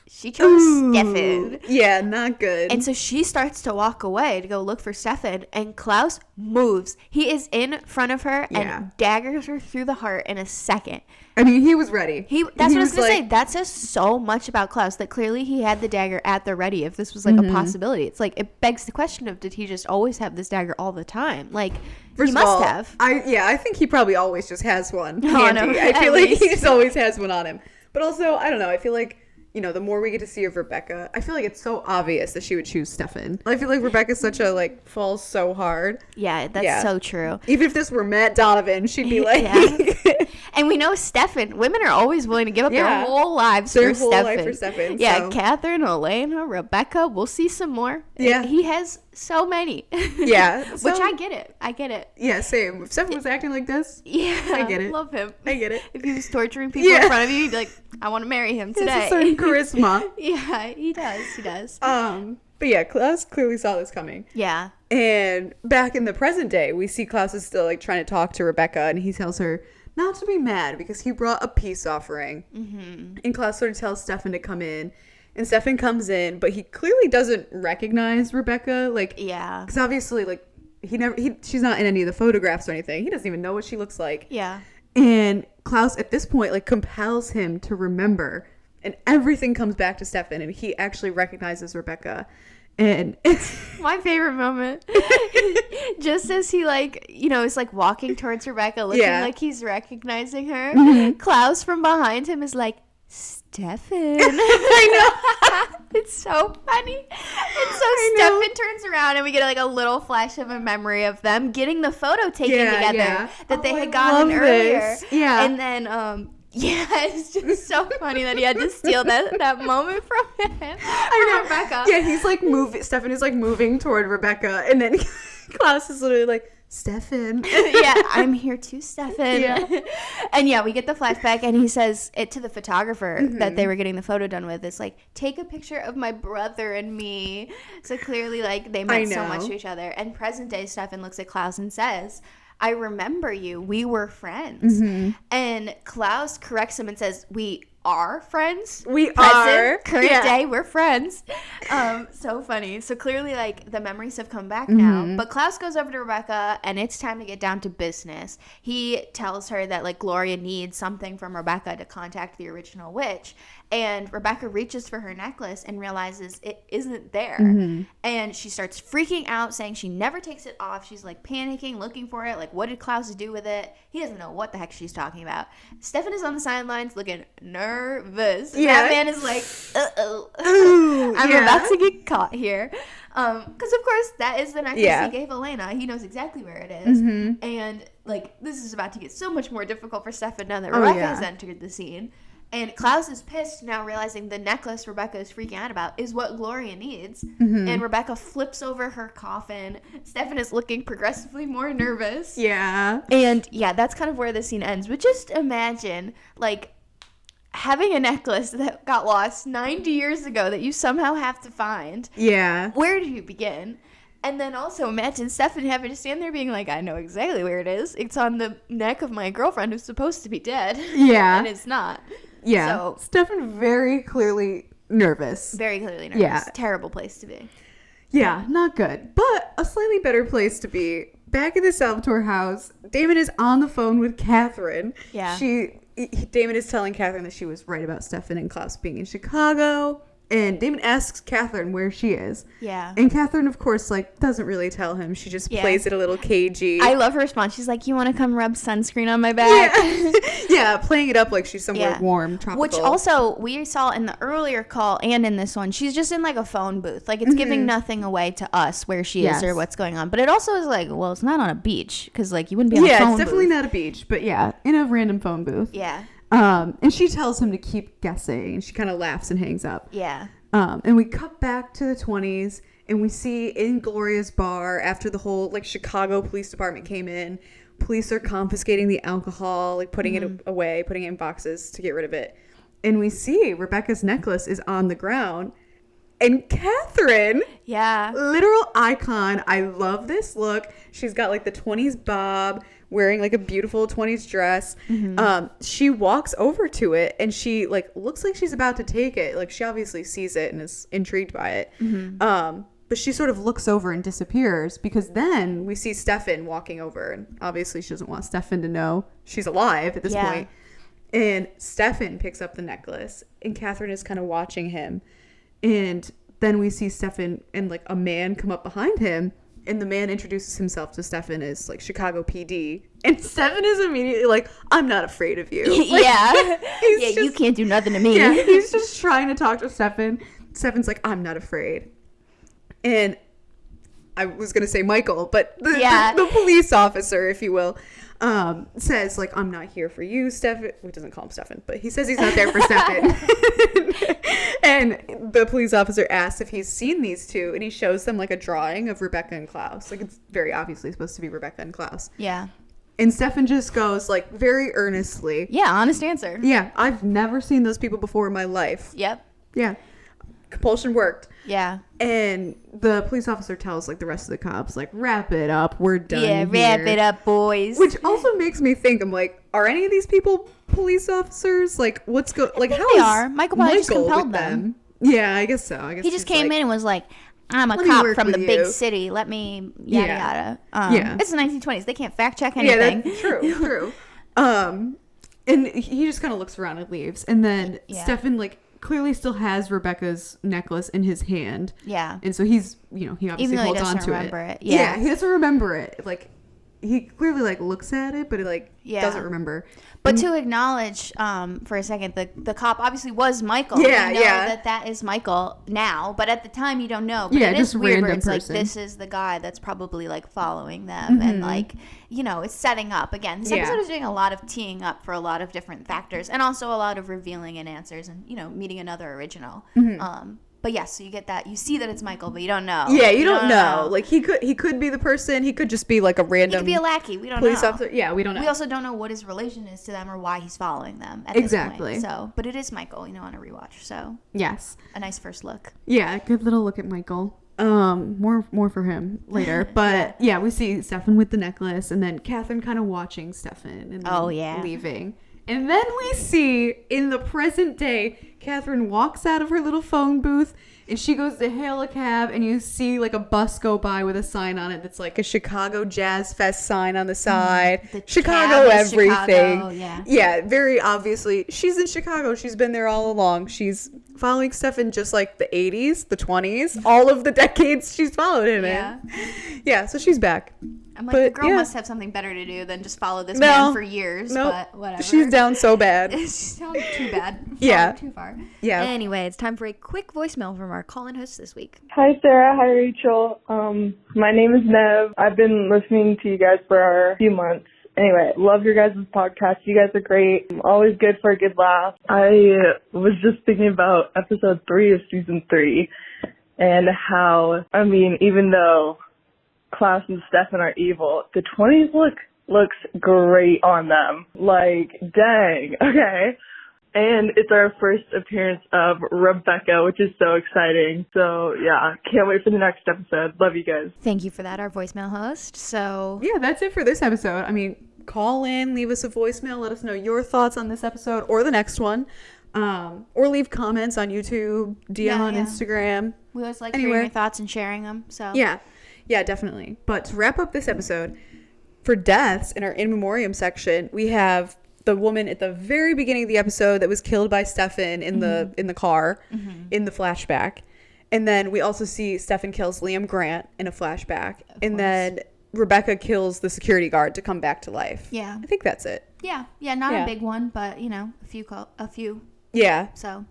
She chose Stefan. Yeah, not good. And so she starts to walk away to go look for Stefan. And Klaus moves. He is in front of her and daggers her through the heart in a second. I mean, he was ready. That's what I was going to say. That says so much about Klaus, that clearly he had the dagger at the ready if this was like a possibility. It's like, it begs the question of, did he just always have this dagger all the time? Like, he must have. I think he probably always just has one handy. I feel like he just always has one on him. But also, I don't know, I feel like, you know, the more we get to see of Rebekah, I feel like it's so obvious that she would choose Stefan. I feel like Rebekah's such a, like, falls so hard. Yeah, that's so true. Even if this were Matt Donovan, she'd be like... And we know Stefan, women are always willing to give up their whole lives for Stefan. Yeah, so. Katherine, Elena, Rebekah, we'll see some more. Yeah. He has so many. Yeah. Which I get it. Yeah, same. If Stefan was acting like this, I get it. Love him. I get it. If he was torturing people in front of you, he'd be like, I want to marry him today. He has a certain charisma. Yeah, he does. But yeah, Klaus clearly saw this coming. Yeah. And back in the present day, we see Klaus is still, like, trying to talk to Rebekah, and he tells her not to be mad because he brought a peace offering. Mm-hmm. And Klaus sort of tells Stefan to come in. And Stefan comes in, but he clearly doesn't recognize Rebekah. Like, yeah. Because obviously, like, she's not in any of the photographs or anything. He doesn't even know what she looks like. Yeah. And Klaus, at this point, like, compels him to remember. And everything comes back to Stefan, and he actually recognizes Rebekah. And it's my favorite moment. Just as he, like, you know, is like walking towards Rebekah, looking like he's recognizing her. Mm-hmm. Klaus from behind him is like, Stefan. I know. It's so funny. And so Stefan turns around and we get like a little flash of a memory of them getting the photo taken together that they had gotten earlier. Yeah. And then it's just so funny that he had to steal that moment from him. Rebekah. Yeah, he's like Stefan is like moving toward Rebekah, and then Klaus is literally like, Stefan. Yeah, I'm here too, Stefan. Yeah. And we get the flashback, and he says it to the photographer that they were getting the photo done with. It's like, take a picture of my brother and me. So clearly, like, they meant so much to each other. And present day Stefan looks at Klaus and says, I remember you. We were friends. Mm-hmm. And Klaus corrects him and says, we are friends. We are. Current day, we're friends. So funny. So clearly, like, the memories have come back now. But Klaus goes over to Rebekah, and it's time to get down to business. He tells her that, like, Gloria needs something from Rebekah to contact the original witch. And Rebekah reaches for her necklace and realizes it isn't there. Mm-hmm. And she starts freaking out, saying she never takes it off. She's, like, panicking, looking for it. Like, what did Klaus do with it? He doesn't know what the heck she's talking about. Stefan is on the sidelines looking nervous. Yeah. That man is like, uh-oh. I'm about to get caught here. Because, of course, that is the necklace he gave Elena. He knows exactly where it is. Mm-hmm. And, like, this is about to get so much more difficult for Stefan now that Rebekah has entered the scene. And Klaus is pissed now, realizing the necklace Rebekah is freaking out about is what Gloria needs. Mm-hmm. And Rebekah flips over her coffin. Stefan is looking progressively more nervous. Yeah. And, that's kind of where the scene ends. But just imagine, like, having a necklace that got lost 90 years ago that you somehow have to find. Yeah. Where do you begin? And then also imagine Stefan having to stand there being like, I know exactly where it is. It's on the neck of my girlfriend who's supposed to be dead. Yeah. And it's not. Yeah. So, Stefan very clearly nervous. Very clearly nervous. Yeah. Terrible place to be. Yeah, not good. But a slightly better place to be. Back in the Salvatore house, Damon is on the phone with Katherine. Yeah. Damon is telling Katherine that she was right about Stefan and Klaus being in Chicago. And Damon asks Katherine where she is. Yeah. And Katherine, of course, like, doesn't really tell him. She just plays it a little cagey. I love her response. She's like, you want to come rub sunscreen on my back? Yeah. Yeah, playing it up like she's somewhere warm, tropical. Which also, we saw in the earlier call and in this one, she's just in, like, a phone booth. Like, it's giving nothing away to us where she is or what's going on. But it also is like, well, it's not on a beach. Because, like, you wouldn't be on a phone booth. Yeah, it's definitely not a beach. But, yeah, in a random phone booth. Yeah. And she tells him to keep guessing. And she kind of laughs and hangs up. Yeah. And we cut back to the 20s, and we see in Gloria's bar, after the whole, like, Chicago Police Department came in, police are confiscating the alcohol, like, putting it away, putting it in boxes to get rid of it. And we see Rebekah's necklace is on the ground. And Katherine, literal icon. I love this look. She's got, like, the 20s bob, wearing, like, a beautiful 20s dress. She walks over to it, and she, like, looks like she's about to take it. Like, she obviously sees it and is intrigued by it. But she sort of looks over and disappears, because then we see Stefan walking over, and obviously she doesn't want Stefan to know she's alive at this point. And Stefan picks up the necklace, and Katherine is kind of watching him. And then we see Stefan and, like, a man come up behind him, and the man introduces himself to Stefan as, like, Chicago PD. And Stefan is immediately like, I'm not afraid of you. Like, you can't do nothing to me. Yeah, he's just trying to talk to Stefan. Stefan's like, I'm not afraid. And I was going to say Michael, but the police officer, if you will, says, like, I'm not here for you, Stefan. Well, he doesn't call him Stefan, but he says he's not there for Stefan. And the police officer asks if he's seen these two, and he shows them, like, a drawing of Rebekah and Klaus. Like, it's very obviously supposed to be Rebekah and Klaus. Yeah. And Stefan just goes, like, very earnestly. Yeah, honest answer. Yeah, I've never seen those people before in my life. Yep. Yeah. Compulsion worked. Yeah. And the police officer tells, like, the rest of the cops, like, wrap it up. We're done here. Wrap it up, boys. Which also makes me think, I'm like, are any of these people police officers? Like, what's like, how they is are. Michael probably just compelled them. Yeah, I guess so. I guess he just came in and was like, I'm a cop from the big city. Let me yada yada. It's the 1920s. They can't fact check anything. Yeah, that's true. And he just kind of looks around and leaves. And then Stefan, like, clearly still has Rebekah's necklace in his hand. Yeah. And so he's, he obviously holds on to it. Yeah, he doesn't remember it. Like, he clearly, like, looks at it, but it, like, doesn't remember. But to acknowledge for a second, the cop obviously was Michael. Yeah, you know that is Michael now, but at the time you don't know. But it is weird where it's person. Like, this is the guy that's probably, like, following them and, like, it's setting up. Again, this episode is doing a lot of teeing up for a lot of different factors and also a lot of revealing and answers and, meeting another original. But yes, so you get that. You see that it's Michael, but you don't know. Yeah, you don't know. Like, he could be the person. He could just be, like, a random. He could be a lackey. We don't police know. Officer. Yeah, we don't know. We also don't know what his relation is to them or why he's following them at this point. So, but it is Michael, on a rewatch. So yes, a nice first look. Yeah, good little look at Michael. More for him later. But yeah, we see Stefan with the necklace, and then Katherine kind of watching Stefan and then leaving. And then we see, in the present day, Katherine walks out of her little phone booth, and she goes to hail a cab, and you see, like, a bus go by with a sign on it that's, like, a Chicago Jazz Fest sign on the side. The Chicago everything. Chicago, yeah, very obviously. She's in Chicago. She's been there all along. She's following Stefan just like the 80s, the 20s, all of the decades she's followed him in. Yeah, so she's back. I'm like, the girl must have something better to do than just follow this man for years, but whatever. She's down so bad. She's down too bad. Too far. Yeah. Anyway, it's time for a quick voicemail from our call-in host this week. Hi, Sarah. Hi, Rachel. My name is Nev. I've been listening to you guys for a few months. Anyway, love your guys' podcast. You guys are great. Always good for a good laugh. I was just thinking about episode 3 of season 3 and how, even though Klaus and Stefan are evil, the 20s looks great on them. Like, dang. Okay. And it's our first appearance of Rebekah, which is so exciting. So, yeah, can't wait for the next episode. Love you guys. Thank you for that, our voicemail host. So, yeah, that's it for this episode. Call in, leave us a voicemail, let us know your thoughts on this episode or the next one. Or leave comments on YouTube, DM on Instagram. We always like hearing your thoughts and sharing them. So Yeah, definitely. But to wrap up this episode, for deaths in our in memoriam section, we have the woman at the very beginning of the episode that was killed by Stefan in the car in the flashback. And then we also see Stefan kills Liam Grant in a flashback. And then Rebekah kills the security guard to come back to life. Yeah. I think that's it. Yeah. Yeah, not a big one, but, you know, a few. Yeah. So,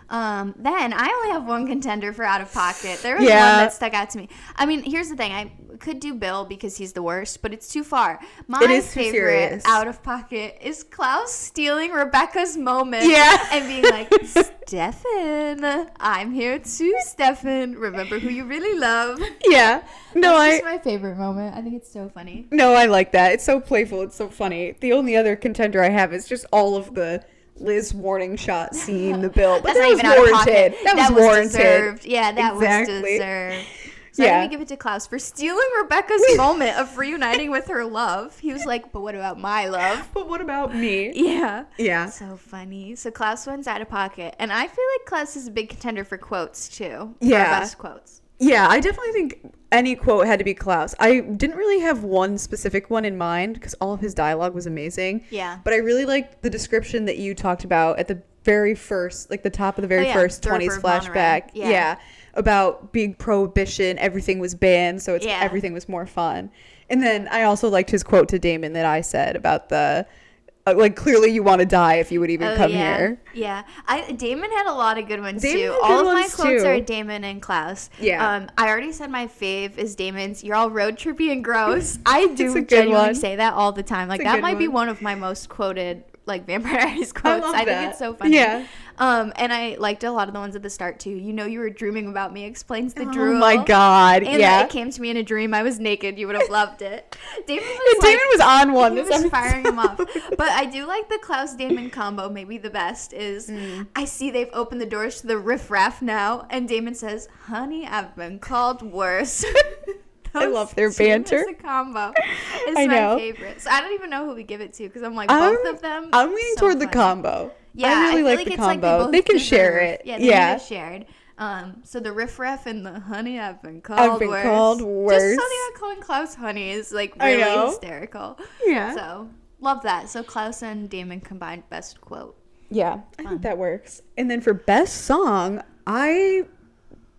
then I only have one contender for Out of Pocket. There was one that stuck out to me. I mean, here's the thing. I could do Bill because he's the worst, but it's too far. My favorite Out of Pocket is Klaus stealing Rebekah's moment and being like, Stefan, I'm here too, Stefan. Remember who you really love. Yeah. No, That's just my favorite moment. I think it's so funny. No, I like that. It's so playful. It's so funny. The only other contender I have is just all of the Liz warning shot scene, the Bill. But that was warranted. That was warranted. Deserved. Yeah, that was deserved. So I'm going to give it to Klaus for stealing Rebekah's moment of reuniting with her love. He was like, but what about my love? But what about me? Yeah. Yeah. So funny. So Klaus wins Out of Pocket. And I feel like Klaus is a big contender for quotes, too. Yeah. For our best quotes. Yeah, I definitely think any quote had to be Klaus. I didn't really have one specific one in mind because all of his dialogue was amazing. Yeah. But I really liked the description that you talked about at the very first, like the top of the very first 20s flashback. Yeah. About being prohibition, everything was banned, so everything was more fun. And then I also liked his quote to Damon that I said about the like, clearly you want to die if you would even come here. Yeah. Damon had a lot of good ones, too. All of my quotes are Damon and Klaus. Yeah. I already said my fave is Damon's, you're all road trippy and gross. I do genuinely say that all the time. Like, that might be one of my most quoted, like, Vampire Diaries quotes. I think it's so funny. Yeah. And I liked a lot of the ones at the start, too. You know you were dreaming about me explains the drool. Oh, my God. And it came to me in a dream. I was naked. You would have loved it. Damon was on one. He was firing him up. But I do like the Klaus-Damon combo. Maybe the best is, I see they've opened the doors to the riffraff now. And Damon says, honey, I've been called worse. I love their banter. It's a combo. It's my favorite. So I don't even know who we give it to because I'm like, both of them. I'm leaning toward the combo. Yeah, I really like the combo. Like they can share it. Yeah, they can shared. So the riffraff and the honey, I've been called worse. Just something about calling Klaus honey is like really hysterical. Yeah. So love that. So Klaus and Damon combined best quote. Yeah, I think that works. And then for best song, I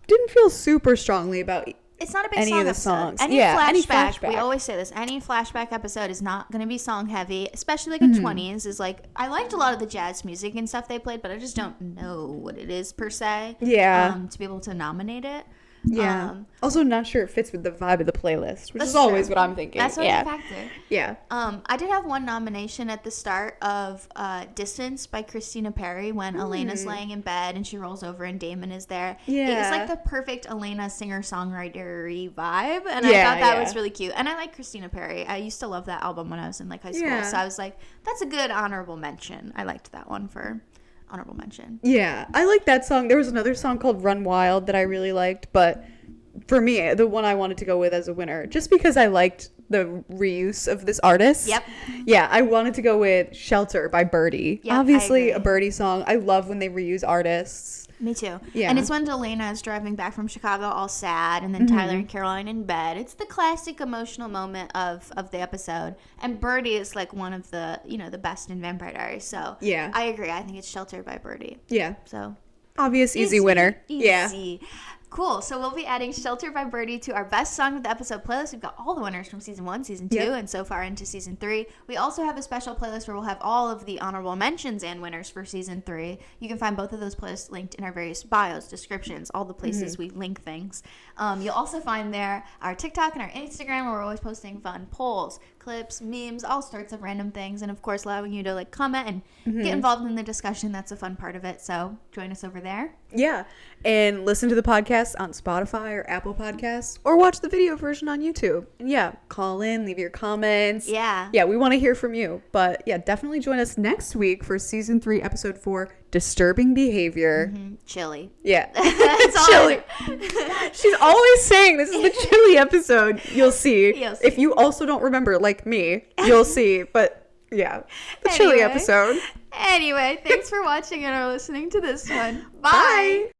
didn't feel super strongly about it's not a big any song of the episode. songs. Any flashback, we always say this, any flashback episode is not going to be song heavy, especially like a 20s is like, I liked a lot of the jazz music and stuff they played, but I just don't know what it is per se. Yeah. To be able to nominate it. Yeah. Also not sure it fits with the vibe of the playlist, which is always what I'm thinking. That's always a factor. Yeah. I did have one nomination at the start of Distance by Christina Perri when Elena's laying in bed and she rolls over and Damon is there. Yeah. It was like the perfect Elena singer-songwriter-y vibe, and I thought that was really cute. And I like Christina Perri. I used to love that album when I was in like high school, so I was like, that's a good honorable mention. I liked that one for honorable mention. Yeah, I like that song. There was another song called Run Wild that I really liked, but for me, the one I wanted to go with as a winner, just because I liked the reuse of this artist. Yep. Yeah, I wanted to go with Shelter by Birdie. Yep, obviously a Birdie song. I love when they reuse artists. Me too. Yeah. And it's when Elena is driving back from Chicago all sad, and then Tyler and Caroline in bed. It's the classic emotional moment of the episode. And Birdie is like one of the, the best in Vampire Diaries. So yeah, I agree. I think it's Shelter by Birdie. Yeah. So obvious easy winner. Easy. Yeah. Cool. So we'll be adding Shelter by Birdie to our best song of the episode playlist. We've got all the winners from season 1, season 2, and so far into season 3. We also have a special playlist where we'll have all of the honorable mentions and winners for season 3. You can find both of those playlists linked in our various bios, descriptions, all the places we link things. You'll also find there our TikTok and our Instagram where we're always posting fun polls, clips, memes, all sorts of random things, and of course allowing you to like comment and get involved in the discussion. That's a fun part of it. So join us over there. Yeah. And listen to the podcast on Spotify or Apple Podcasts, or watch the video version on YouTube. And yeah, call in, leave your comments. Yeah. Yeah, we want to hear from you. But yeah, definitely join us next week for season 3, episode 4, Disturbing Behavior. Chilly. Yeah. It's chilly. She's always saying this is the chilly episode. You'll see. If you also don't remember, like me, you'll see. But yeah, the chilly episode. Anyway, thanks for watching and or listening to this one. Bye.